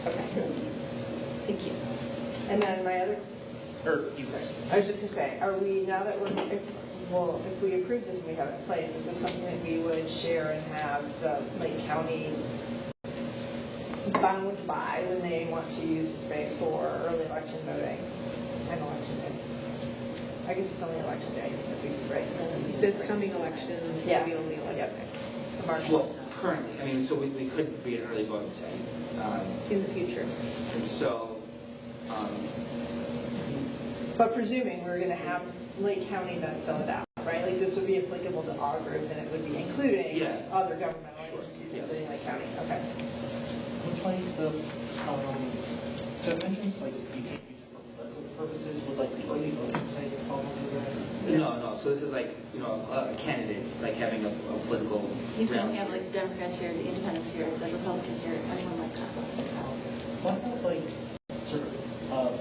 Okay. Thank you. And then my other, You guys. I was just going to say, are we, now that if we approve this and we have it in place, is this something that we would share and have the Lake County bound by when they want to use the space for early election voting and election day? I guess it's only election day, right? This coming election, Yeah. the only election. Yep. March. Well, Currently, I mean, so we could be an early voting site. In the future. And so, But presuming we're going to have Lake County then fill it out, right? Like this would be applicable to all groups and it would be including other governmental entities, including Lake County. Okay. Looks like the, so it mentions like you can't use it for political purposes. Would like the early voting site fall under that? no. So this is like, a candidate, like having a political You can rally. have like Democrats here, the Independents here, the Republicans here, anyone like that. What about like sort of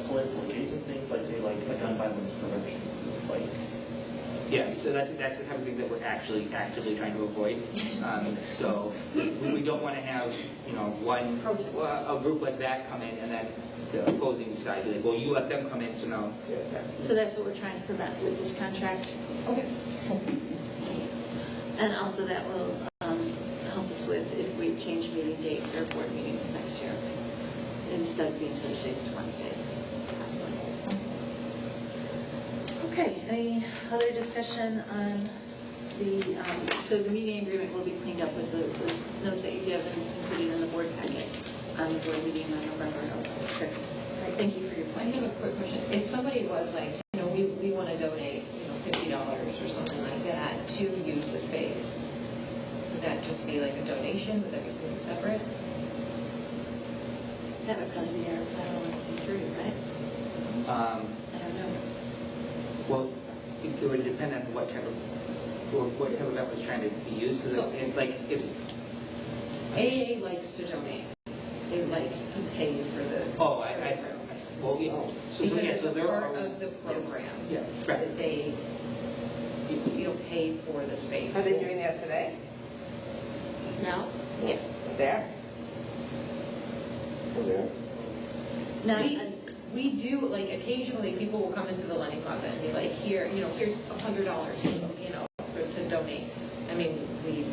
political adjacent things, like say like a gun violence prevention, like? Yeah, so that's the type of thing that we're actually actively trying to avoid. So we don't want to have, a group like that come in and then the opposing side be like, well, you let them come in, so no. So that's what we're trying to prevent with this contract. Okay. And also that will help us with if we change meeting dates or board meetings next year. Instead of being Thursdays to Wednesdays. Okay, any other discussion on so the meeting agreement will be cleaned up with the notes that you give and included in the board packet on the board meeting on November 6th. Thank you for your I point. have a quick question. If somebody was like, we want to donate, $50 or something like that to use the space, would that just be like a donation? Would that be something separate? That would probably be our 501c3, right? I don't know. Well, it would depend on what type of event was trying to be used. Because it's like if AA likes to donate. They like to pay for the. well, yeah. So there part are of the program. Yeah, right. That they pay for the space. Are they doing that today? No? Yes. There. Not, We do, like, occasionally people will come into the lending closet and be like, here's $100, to donate. I mean, we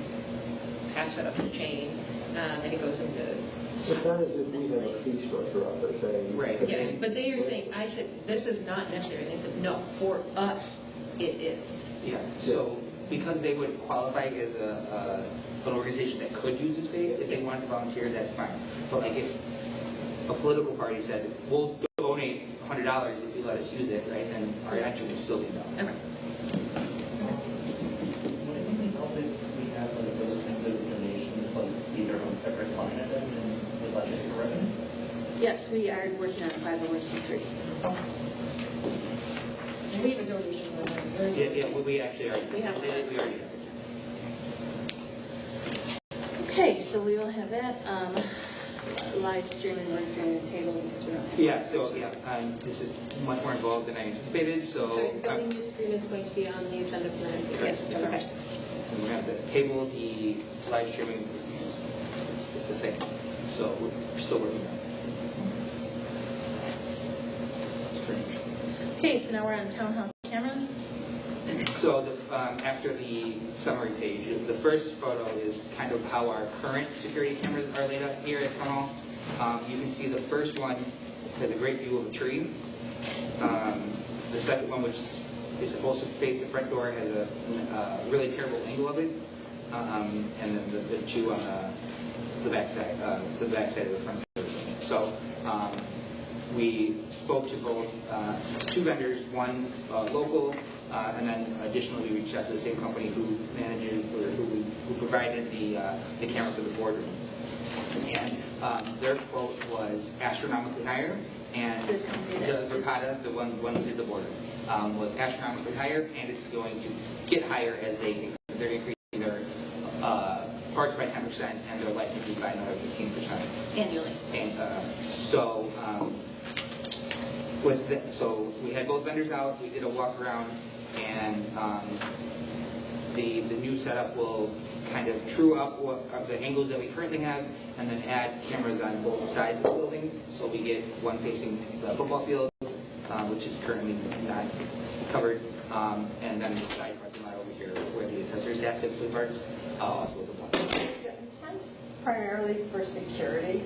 pass that up the chain, and it goes into. It's not as if we have a fee structure out there saying. Right. Yes, but they are saying, I said, this is not necessary. And they said, no, for us, it is. Yeah. So because they would qualify as an organization that could use the space, if they wanted to volunteer, that's fine. But like if a political party said, we'll donate $100 if you let us use it, right, then our action would still be no. Okay. Would it be helpful if we have like those kinds of donations, like either on separate line item and the budget for revenue? yes, we are working on 501c3. We have a donation line. Yeah, we actually are. We have we already have. Okay, so we will have that live streaming work during the table. Yeah, so this is much more involved than I anticipated. So So building use agreement is going to be on the agenda for the next meeting? Yes. Okay. so we're going to have the table, the live streaming. It's a thing. So we're still working on it. Okay, so now we're on townhouse cameras. So after the summary page, the first photo is kind of how our current security cameras are laid out here at Town Hall. You can see the first one has a great view of a tree. The second one, which is supposed to face the front door, has a really terrible angle of it. And then the two on the back side of the front side. So we spoke to both two vendors, one local, and then additionally we reached out to the same company who manages or who provided the camera for the boardroom. And their quote was astronomically higher, and the Verkada, the one who did the boardroom, was astronomically higher, and it's going to get higher as they're increasing their parts by 10% and their licensing by another 15% Annually. And so we had both vendors out. We did a walk around, and the new setup will kind of true up the angles that we currently have, and then add cameras on both sides of the building. So we get one facing the football field, which is currently not covered, and then the side parking lot over here where the accessory staff typically parks also is a block. Primarily for security.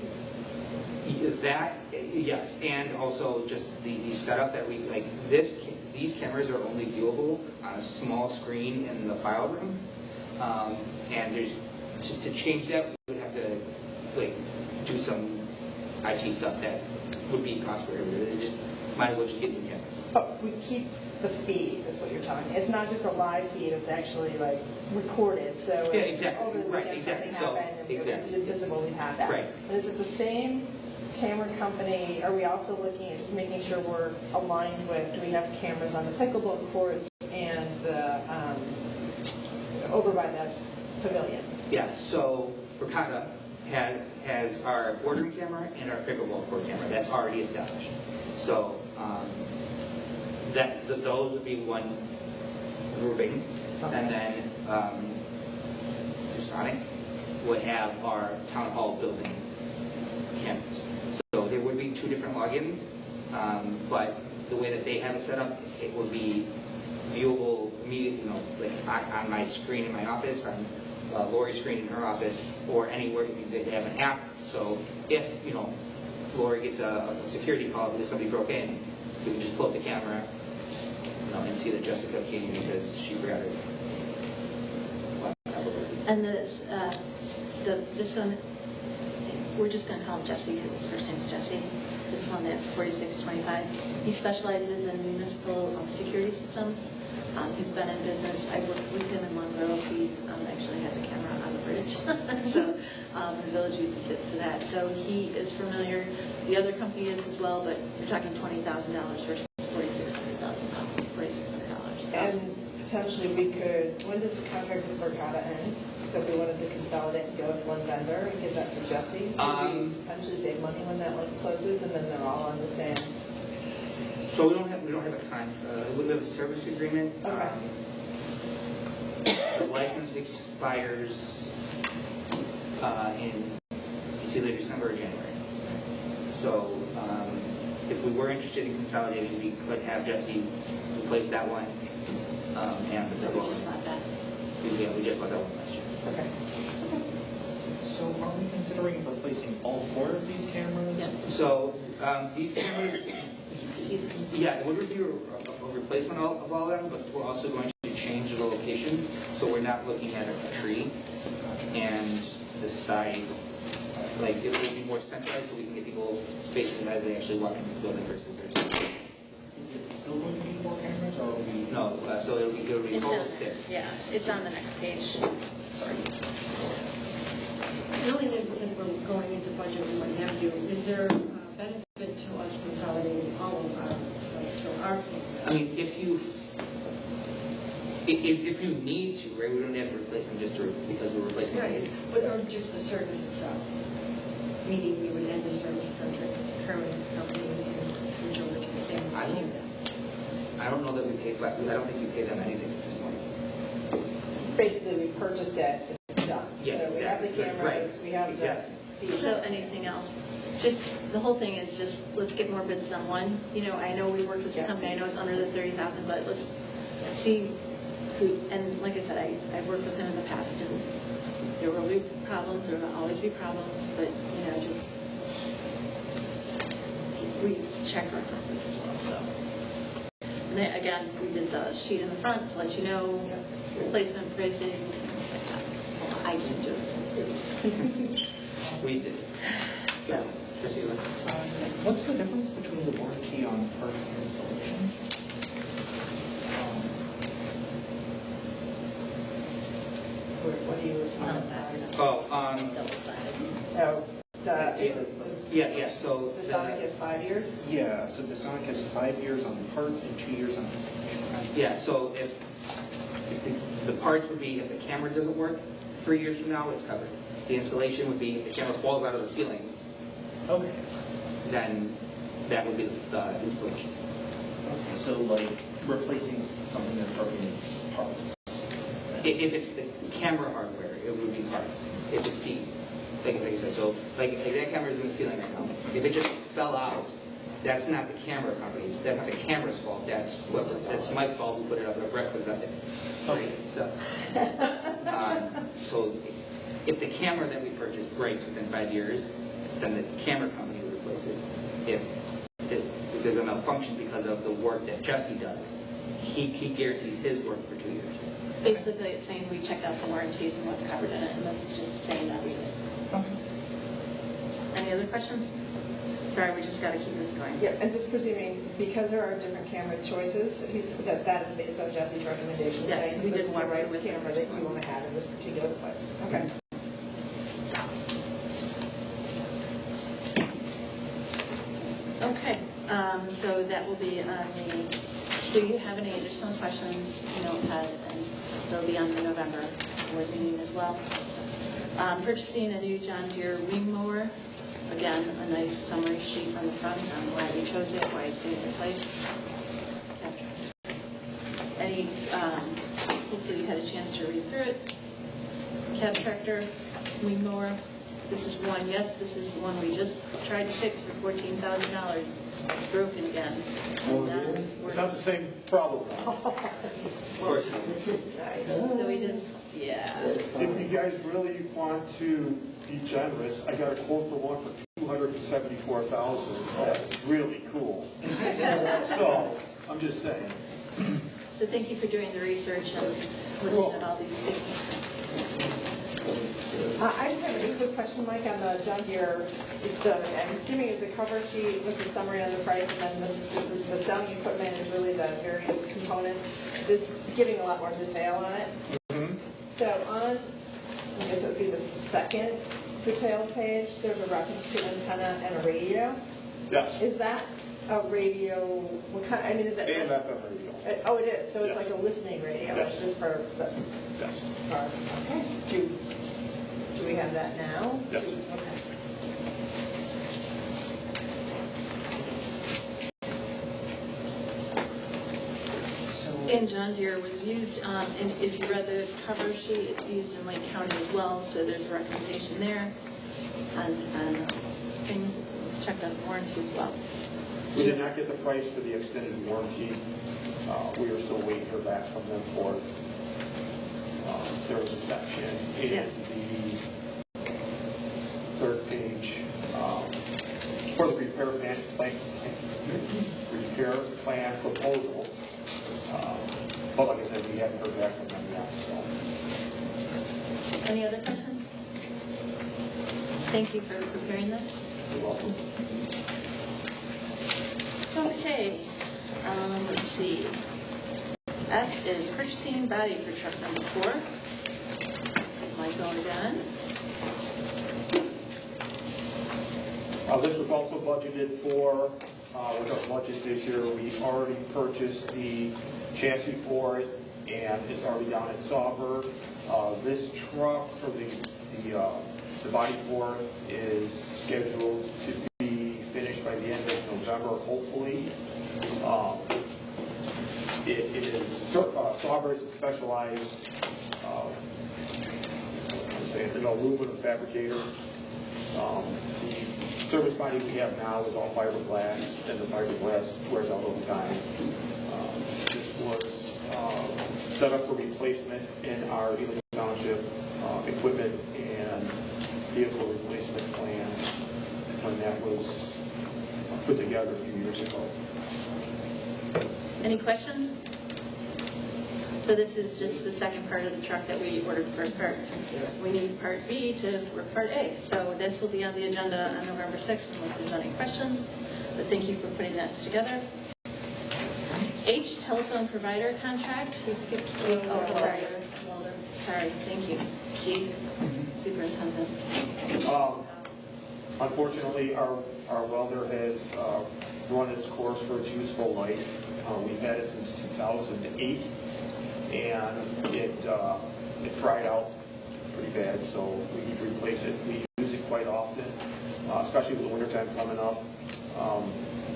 That, yes, and also just the setup that we like. These cameras are only viewable on a small screen in the file room, and to change that, we would have to like do some IT stuff that would be cost prohibitive. It just might as well just get new cameras. But we keep the feed, is what you're talking. It's not just a live feed, it's actually like recorded, so Yeah, exactly. over the Right, weekend exactly. something So, happened, and exactly. it's visible, we have that. Right. And is it the same camera company? Are we also looking at just making sure we're aligned with, do we have cameras on the pickleball courts and over by the pavilion? Yeah, so Verkada has our boardroom camera and our pickleball court camera. That's already established. So those would be one grouping. Okay. And then Sonic would have our town hall building cameras. So there would be two different logins, but the way that they have it set up, it would be viewable immediately, like on my screen in my office, on Lori's screen in her office, or anywhere. They have an app. So if Lori gets a security call because somebody broke in, we can just pull up the camera, and see that Jessica came because she forgot her laptop. And this one, we're just going to call him Jesse because his first name's Jesse. This one that's 4625. He specializes in municipal security systems. He's been in business. I worked with him in Long Grove. He actually has a camera on the bridge. So the village uses it for that. So he is familiar. The other company is as well, but you're talking $20,000 versus $4,600. And potentially we could, when does the contract with Verkada end? So if we wanted to consolidate and go with one vendor and give that to Jesse, could we potentially save money when that closes and then they're all on the same? So we don't have a we have a service agreement. Okay. The license expires in it's either December or January. So if we were interested in consolidating, we could have Jesse replace that one. And the We just bought that. Yeah, we just bought that one last year. Okay. So are we considering replacing all 4 of these cameras? Yeah. So these cameras, yeah, it would be a replacement of all of them, but we're also going to change the locations. So we're not looking at a tree and the side, like it will be more centralized so we can get people spacing as they actually walk into the building versus their Is it still going to be 4 cameras, or are we? No, so it'll be It's total on 6. Yeah, it's on the next page. Sorry. The only thing, because we're going into budget and what have you, is there a benefit to us consolidating all of our cameras? I mean, if you need to, right, we don't have to replace them just because we're replacing Right, these. but or just the service itself, meaning we would end the service contract with the current company and switch over to the same unit. I don't know that we pay, but I don't think you pay them anything at this point. Basically, we purchased it, it's done. Yes, So we have the exactly. cameras, Right. we have Exactly. So anything else? Just the whole thing is just let's get more bids on one. I know we work with the company. I know it's under the 30,000, but let's see who. And like I said, I've worked with him in the past, and there will be problems. There will always be problems, but just we check references as well. So and then, again, we did the sheet in the front to let you know replacement pricing, things like that. Well, I didn't do it. We did. So. Priscilla? What's the difference between the warranty on parts and installation? What do you want? Yeah, so... The Sonic is 5 years? Yeah, so the Sonic has 5 years on parts and 2 years on installation. Yeah, so if the parts would be if the camera doesn't work 3 years from now, it's covered. The installation would be if the camera falls out of the ceiling, Okay. then that would be the installation. Okay, so like replacing something that's broken is parts. If it's the camera hardware, it would be parts. If it's the, like I said, so like that camera's in the ceiling right now. If it just fell out, that's not the camera company's, that's not the camera's fault. That's Mike's fault who put it up, or Brett put it up there. Okay. So if the camera that we purchased breaks within 5 years, then the camera company would replace it. If there's a malfunction because of the work that Jesse does, he guarantees his work for 2 years. Basically, it's saying we checked out the warranties and what's covered in it, and this is just saying that we did. Any other questions? Sorry, we just got to keep this going. Yeah, and just presuming, because there are different camera choices, that is based on Jesse's recommendation. Yes, saying we this did is walk the right through with camera the that first you one. want to have in this particular place. Okay. Okay, so that will be on the, do you have any additional questions, Notepad, and they'll be on the November board meeting as well. Purchasing a new John Deere weed mower. Again, a nice summary sheet on the front on why we chose it, why it's being replaced. Okay. Hopefully you had a chance to read through it. Cab tractor, weed mower. This is one, yes, this is the one we just tried to fix for $14,000. It's broken again. It's not the same problem. Of course. So we just, If you guys really want to be generous, I got a quote for one for $274,000. That's really cool. So, I'm just saying. So thank you for doing the research and looking at all these things. I just have a quick question, Mike, on the John Deere. I'm assuming it's a cover sheet with the summary on the price, and then the selling equipment is really the various components. It's giving a lot more detail on it. Mm-hmm. So on, I guess it would be the second detail page, there's a reference to antenna and a radio. Yes. Is that a radio? What kind? I mean, is it AM FM radio. Oh, it is. So it's Yes. like a listening radio. Yes. It's just for. Yes. Okay. Do we have that now? Yes. Okay. And John Deere was used, and if you read the cover sheet, it's used in Lake County as well, so there's a recommendation there. And things, checked out the warranty as well. We did not get the price for the extended warranty. We are still waiting to hear back from them for it. There was a section in the third page for the repair plan proposal. But like I said, we haven't heard back from them yet. So. Any other questions? Thank you for preparing this. You're welcome. Okay, let's see. F is purchasing body for truck number 4. Michael again. This was also budgeted for, with our budget this year. We already purchased the chassis for it, and it's already down at Sauber. This truck, for the body for it, is scheduled to be finished by the end of November, hopefully. Sauber is a specialized aluminum fabricator. The service body we have now is all fiberglass, and the fiberglass wears out over time. This was set up for replacement in our Ely Township equipment and vehicle replacement plan when that was put together a few years ago. Any questions? So this is just the second part of the truck that we ordered the first part. We need part B to work part A. So this will be on the agenda on November 6th unless there's any questions. But thank you for putting that together. H, telephone provider contract. Sorry. Sorry, thank you. G, superintendent. Unfortunately, our welder has run its course for its useful life. We've had it since 2008. And it dried out pretty bad, so we need to replace it. We use it quite often, especially with the wintertime coming up.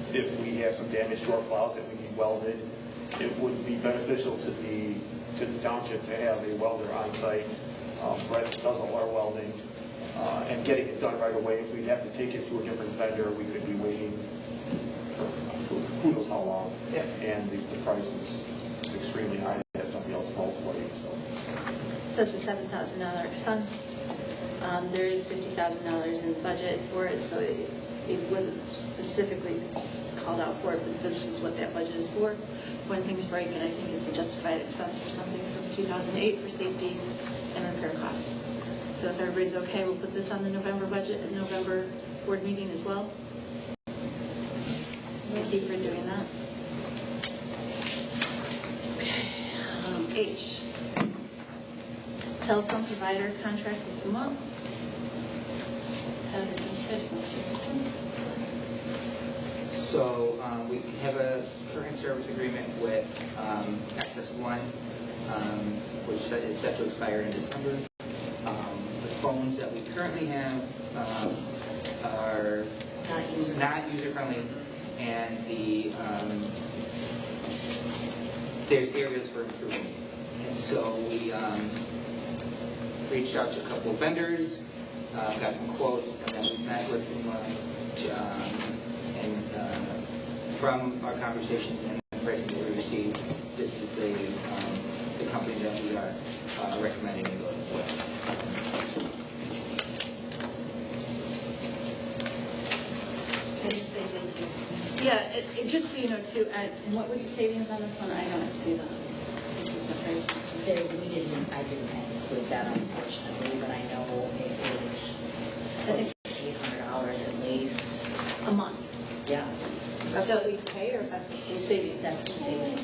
If we have some damage to our plows that we need welded, it would be beneficial to the township to have a welder on site. Brett does all our welding, and getting it done right away. If we'd have to take it to a different vendor, we could be waiting for who knows how long. Yeah. And the price is extremely high. So it's a $7,000 expense. There is $50,000 in the budget for it, so it wasn't specifically called out for it, but this is what that budget is for. When things break, and I think it's a justified expense for something from 2008 for safety and repair costs. So if everybody's okay, we'll put this on the November budget and November board meeting as well. Thank you for doing that. Okay. H. Telephone provider contract with Vermont. So we have a current service agreement with Access One, which is set to expire in December. The phones that we currently have are not user-friendly, and there's areas for improvement. And so we reached out to a couple of vendors, got some quotes, and then we met with them, and from our conversations and the pricing that we received, this is the company that we are recommending to go with. Yeah, just so you know, too, what was the savings on this one? I don't see that. I didn't include that, unfortunately, but I know it was $800 at least. A month. Yeah. That's what we pay, or that's the Savings. That's the savings.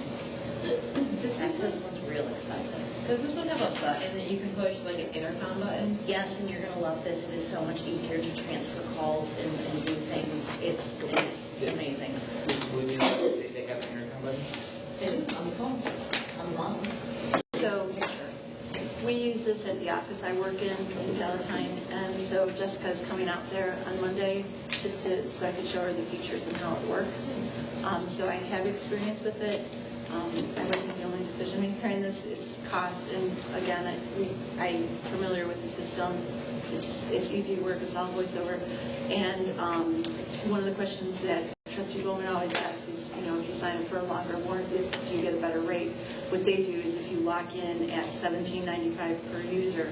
This one's real expensive. Does this one have a button that you can push, like an intercom button? Yes, and you're going to love this. It is so much easier to transfer calls and do things. It's amazing. Would you know if they have an intercom button? On the phone. On the model. So we use this at the office I work in Palatine, and so Jessica's coming out there on Monday just so I can show her the features and how it works. So I have experience with it. I wasn't the only decision maker in this. It's cost, and again, I'm familiar with the system. It's easy to work. It's all voice over. And one of the questions that Trustee Bowman always asks is, if you sign up for a longer warranty, do you get a better rate? What they do is if you lock in at $17.95 per user,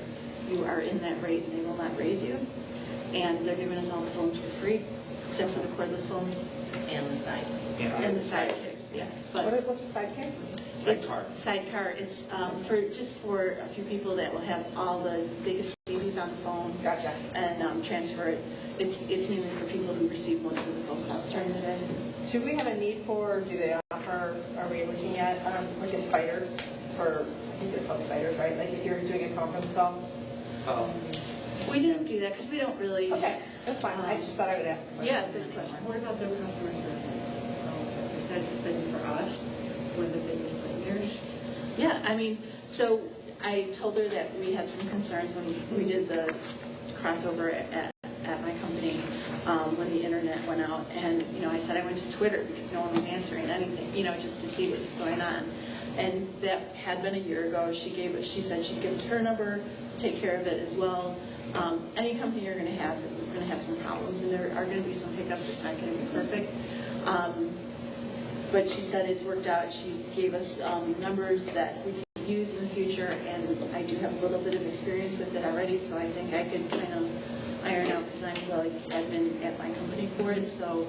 you are in that rate, and they will not raise you. And they're giving us all the phones for free, except for the cordless phones. And the side. And the sidekicks, yeah. But What's the sidekick? Sidecar. It's for a few people that will have all the biggest CDs on the phone. Gotcha. And transfer it. It's mainly for people who receive most of the phone calls during the day. Do we have a need for, do they offer, are we looking at like a spider for, I think they're called spiders, right? Like if you're doing a conference call? We didn't do that because we don't really. Okay, that's fine. I just thought I would ask. Yeah, good question. What about their customer service? Besides the thing for us, one of the biggest nightmares. Yeah, so I told her that we had some concerns when we did the crossover at my company when the internet went out, and I said I went to Twitter because no one was answering anything, just to see what's going on. And that had been a year ago. She said she'd give us her number to take care of it as well. Any company you're going to have some problems, and there are going to be some hiccups. It's not going to be perfect. But she said it's worked out. She gave us numbers that we can use in the future, and I do have a little bit of experience with it already, so I think I could kind of iron out because I've been at my company for it. So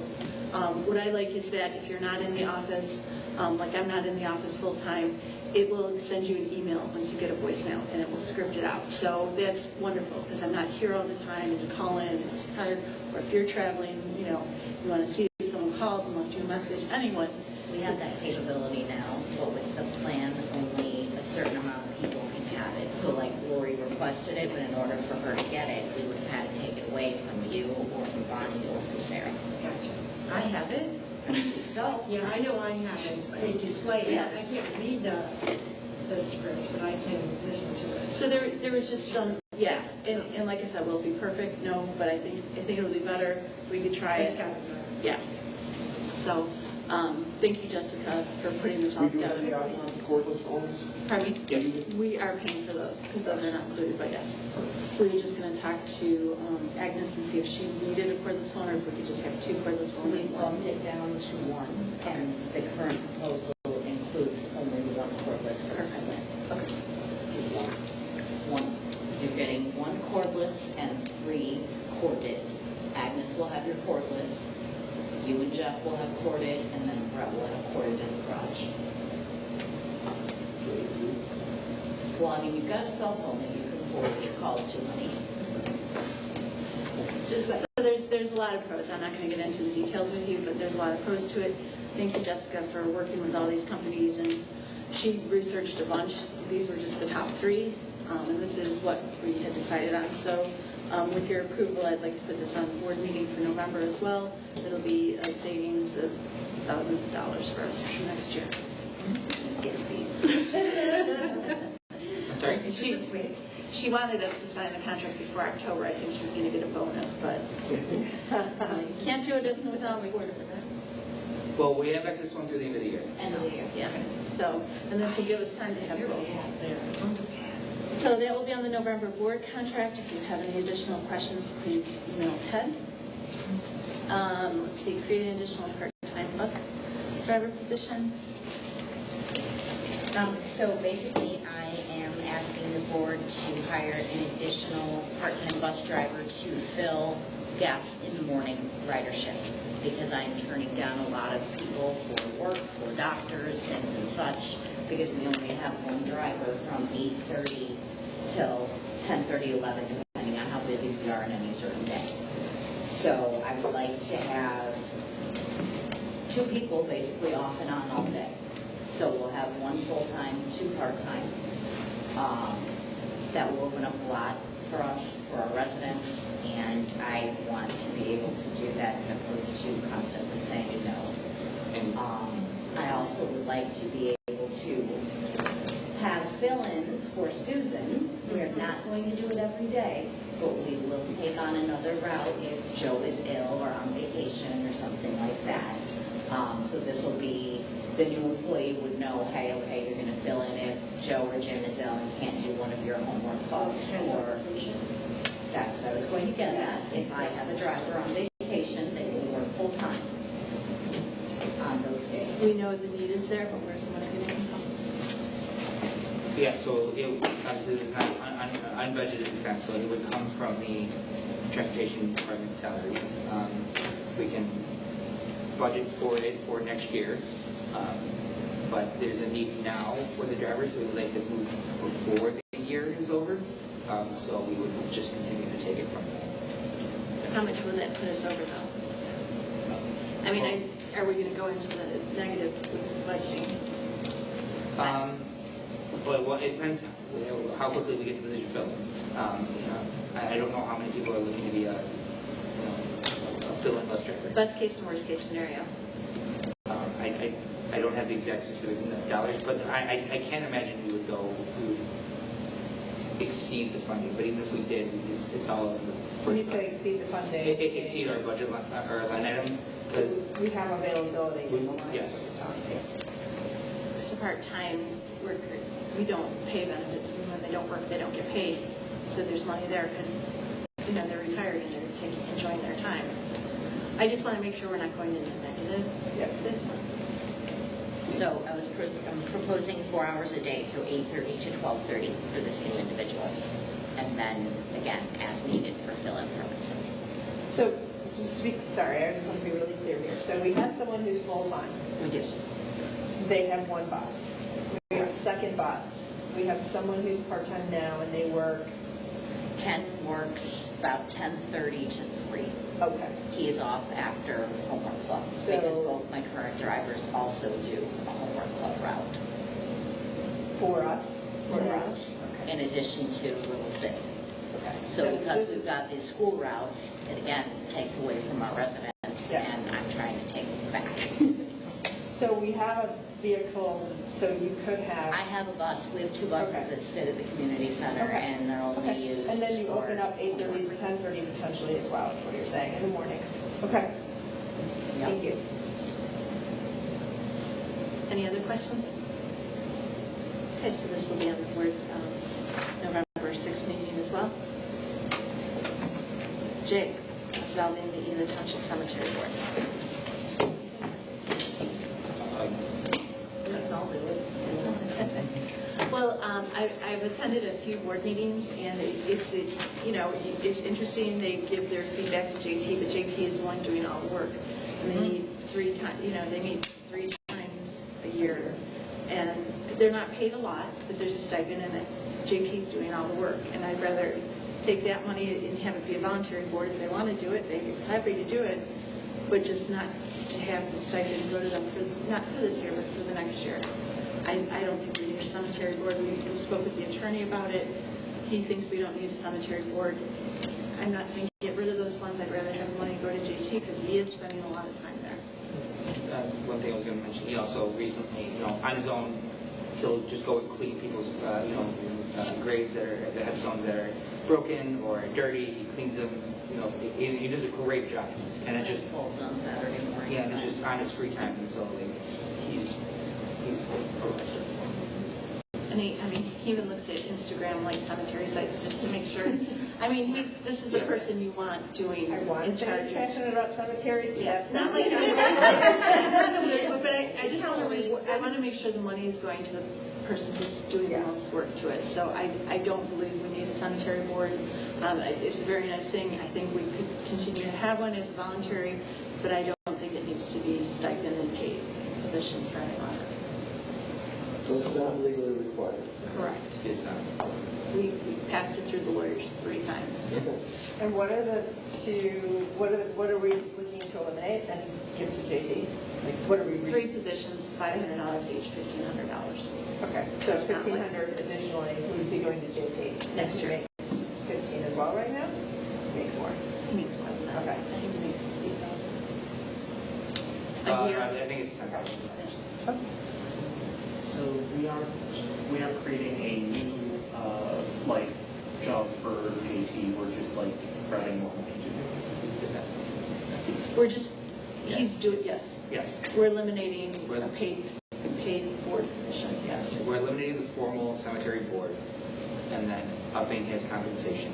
what I like is that if you're not in the office, like I'm not in the office full time, it will send you an email once you get a voicemail, and it will script it out. So that's wonderful because I'm not here all the time, and you call in, and it's tired, or if you're traveling, you want to see if someone called and left you a message, anyone. We have that capability now, but with the plan, only a certain amount of people can have it. So like Lori requested it, but in order for her to get it, we would have had to take it away from you or from Bonnie or from Sarah. Gotcha. I have it. So, Yeah, I know I have it. They display it. I can't read the script, but I can listen to it. So there was just some, and like I said, will it be perfect? No, but I think it'll be better. We could try it. It's got to be better. Yeah. So, thank you, Jessica, for putting this all We do have together. the cordless phones. Pardon me? Yes. We are paying for those because those are not included, but yes. So we're just going to talk to Agnes and see if she needed a cordless phone or if we could just have two cordless phones. We bumped it down to one, and the current proposal includes only one cordless per equipment. Okay. One. You're getting one cordless and 3 corded. Agnes will have your cordless, you and Jeff will have corded, and then Brett will have corded in the garage. Well, I mean, you've got a cell phone that you can forward your calls to, honey. So there's a lot of pros. I'm not going to get into the details with you, but there's a lot of pros to it. Thank you, Jessica, for working with all these companies, and she researched a bunch. These were just the top 3, and this is what we had decided on. So with your approval, I'd like to put this on the board meeting for November as well. It'll be a savings of thousands of dollars for us for next year. I'm sorry? She wanted us to sign the contract before October. I think she was going to get a bonus, but can't do it without the board. Well, we have access one through the end of the year. End of the year. Yeah. So, and this will give us time to have both. So that will be on the November board contract. If you have any additional questions, please email Ted. Let's see, create an additional part-time bus driver position. So basically, I am asking the board to hire an additional part-time bus driver to fill gaps in the morning rider shift, because I'm turning down a lot of people for work, for doctors and such, because we only have one driver from 8:30 till 10:30, 11, depending on how busy we are in any certain day. So I would like to have 2 people basically off and on all day. So we'll have 1 full-time, 2 part-time. That will open up a lot for us, for our residents, and I want to be able to do that as opposed to constantly saying no. And I also would like to be able to have fill-in for Susan. We're not going to do it every day, but we will take on another route if Joe is ill or on vacation or something like that. So this will be, the new employee would know, hey, okay, you're going to fill in if Joe or Jim is ill and can't do one of your homework clubs, or that's what I was going to get at. If I have a driver on vacation, they will work full-time on those days. We know the need is there, but where's the money going to come from? yeah, so obviously this is not unbudgeted expense, so it would come from the transportation department salaries. We can budget for it for next year, but there's a need now for the drivers, so we'd like to move before the year is over. So we would just continue to take it from there. How much will that put us over, though? I mean, are we going to go into the negative with budgeting? Well, it depends how quickly we get the position filled. I don't know how many people are looking to be a fill-in bus driver. Best case and worst case scenario. I don't have the exact specific dollars, but I can't imagine we would exceed the funding. But even if we did, it's all in the When you say exceed the funding, exceed our budget line item, because we have availability in the line. yes. As a part-time worker, we don't pay benefits. And when they don't work, they don't get paid. So there's money there because they're retiring and they're enjoying their time. I just want to make sure we're not going into negative this month. So I'm proposing 4 hours a day, so 8:30 to 12:30 for this new individual. And then, again, as needed for fill-in purposes. So, just to be, sorry, I just want to be really clear here. So we have someone who's full-time. We do. They have 1 bus. We have a second bus. We have someone who's part-time now, and they work. Ken works about 10:30 to 3. Okay. He is off after homework club, So, because both my current drivers also do a homework club route. For us? For us, in addition to Little City. Okay. So because we've got these school routes, it again takes away from our residents, and I'm trying to take them back. So we have a vehicle, so you could have... I have a bus. We have 2 buses that sit at the community center, and they're only used And then you for... open up 8:30 to 10:30 potentially as well, is what you're saying, in the morning. Okay. Yep. Thank you. Any other questions? Okay, so this will be on the board November 6th meeting as well. Jake, dissolving the Enid Township Cemetery Board. Well, I've attended a few board meetings, and it's interesting. They give their feedback to JT, but JT is the one doing all the work. and they meet three times, they meet 3 times a year. And they're not paid a lot, but there's a stipend in it. JT's doing all the work, and I'd rather take that money and have it be a voluntary board. If they want to do it, they're happy to do it, but just not to have the stipend go to them for, not for this year, but for the next year. I don't think we need a cemetery board. We spoke with the attorney about it. He thinks we don't need a cemetery board. I'm not saying get rid of those funds. I'd rather have the money go to JT because he is spending a lot of time there. One thing I was going to mention, he also recently, on his own, he'll just go and clean people's, graves that are, the headstones that are broken or dirty. He cleans them. He does a great job. And it just falls on Saturday morning. Yeah, and it's just on his free time, and so he's proactive. And he even looks at Instagram like cemetery sites just to make sure. This is the person you want doing I want in to be charge. passionate about cemeteries, but Yeah, that's not not like but I just want to make sure the money is going to the person who's doing the most work to it. So I don't believe we need a cemetery board. It's a very nice thing. I think we could continue to have one as a voluntary, but I don't think it needs to be stipend and paid position for anyone. So it's not legally required. Correct. It's not. We passed it through the lawyers 3 times. Okay. And what are we looking to eliminate and give to JT? Like, what are we? 3 positions, $500 each, $1,500. Okay, so 1,500 additionally would be going to JT. Next year. He makes 15 as well right now? He makes more. He makes more than that. Okay. I think he makes $8,000 a year. I think it's $10,000. So we are creating a new job for JT. We're just grabbing more money to do. We're just, he's doing, yes. Yes. We're eliminating a paid board position, yes. We're eliminating the formal cemetery board and then upping his compensation.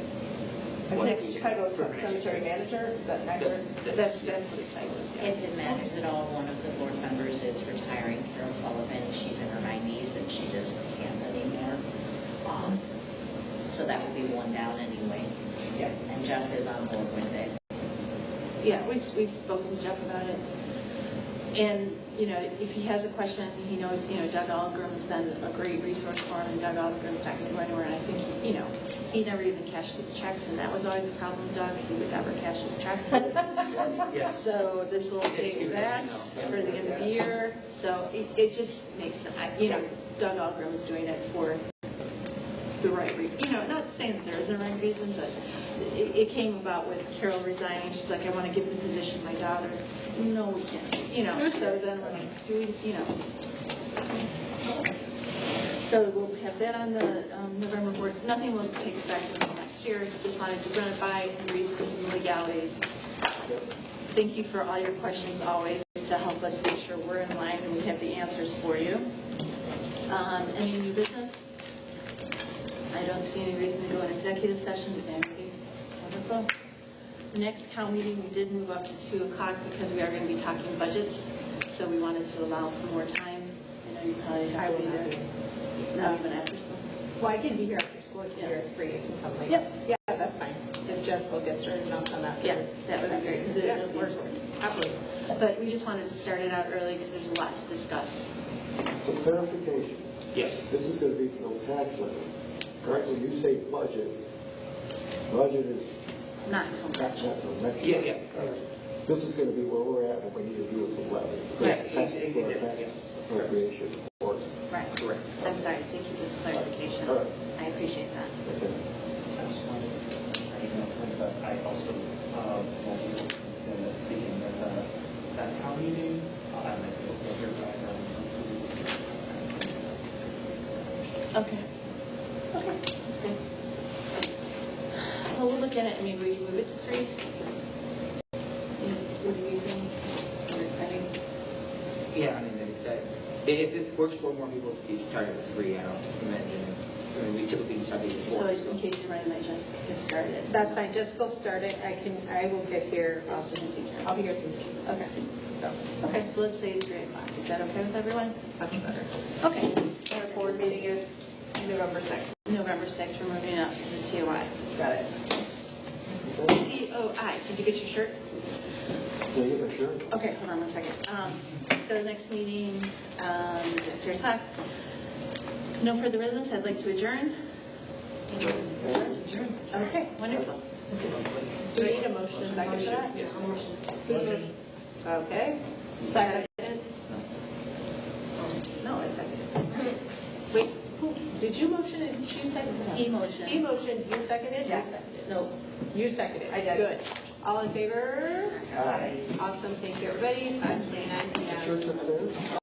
And next title is cemetery manager, is that accurate? That's what his title is, yeah. If it matters at all, one of the board members is retiring, Carol Sullivan. She's in her 90s and she just can't anymore. So that would be one down anyway. Yeah. And Jeff is on board with it. Yeah, we've spoken to Jeff about it. And, if he has a question, he knows, Doug Algrim's been a great resource for him, and Doug Algrim's not going to go anywhere. And I think, he never even cashed his checks, and that was always a problem with Doug. He would never cash his checks. Yes. So this will take that for the end of the year. So it just makes sense. Doug Algrim is doing it for the right reason. Not saying that there isn't a right reason, but it came about with Carol resigning. She's like, I want to give the position to my daughter. No, we can't. So then we're like, So we'll have that on the November board. Nothing will take effect until next year. Just wanted to run it by and read through some legalities. Thank you for all your questions always to help us make sure we're in line and we have the answers for you. Any new business? I don't see any reason to go in executive session. Is anybody? Wonderful. Next COW meeting, we did move up to 2 o'clock because we are going to be talking budgets. So we wanted to allow for more time. I know you probably have to be there. Not even after school. Well, I can be here after school if you're free. You can come later. Yep. Yeah, that's fine. If Jessica gets started, I'll come after. Yeah, that would be great because it'll be important. Absolutely. But we just wanted to start it out early because there's a lot to discuss. So clarification. Yes. This is going to be for the tax levy. Correct? When you say budget is Not until not March. till next Yeah, year. yeah. Correct. This is going to be where we're at when we need to do with the levy. Yeah, Tax exactly. appropriation report. Right. Correct. I'm sorry. Thank you for the clarification. All right. I appreciate that. Okay. I just wanted to but I also wanted to begin with that COW meeting. I might be able to hear back on Okay. Well, we'll look at it. Will you move it to 3? What do you think? Yeah, if it works for more people to be started at 3, I don't imagine. We typically start at 4. So in case you're running late, just get started. That's fine. Just go start it. I will get here. I'll be here soon. Okay. So let's say 3 o'clock. Is that okay with everyone? Much better. Okay. Our board meeting is November 6th. November 6th, we're moving up to the TOI. Got it. TOI. Did you get your shirt? Yeah, sure. Okay, hold on one second. So the next meeting, is 3 o'clock. No further business, I'd like to adjourn. Okay, wonderful. Do we need a motion second for that? Yes. Motion. Okay. Second. No, I seconded. Wait, who, did you motion and she seconded? He motioned. He motioned, you seconded? Yeah. No, you seconded. I did. Good. All in favor? Aye. Awesome, thank you, everybody. 5:29 p.m. Sure, it's upstairs.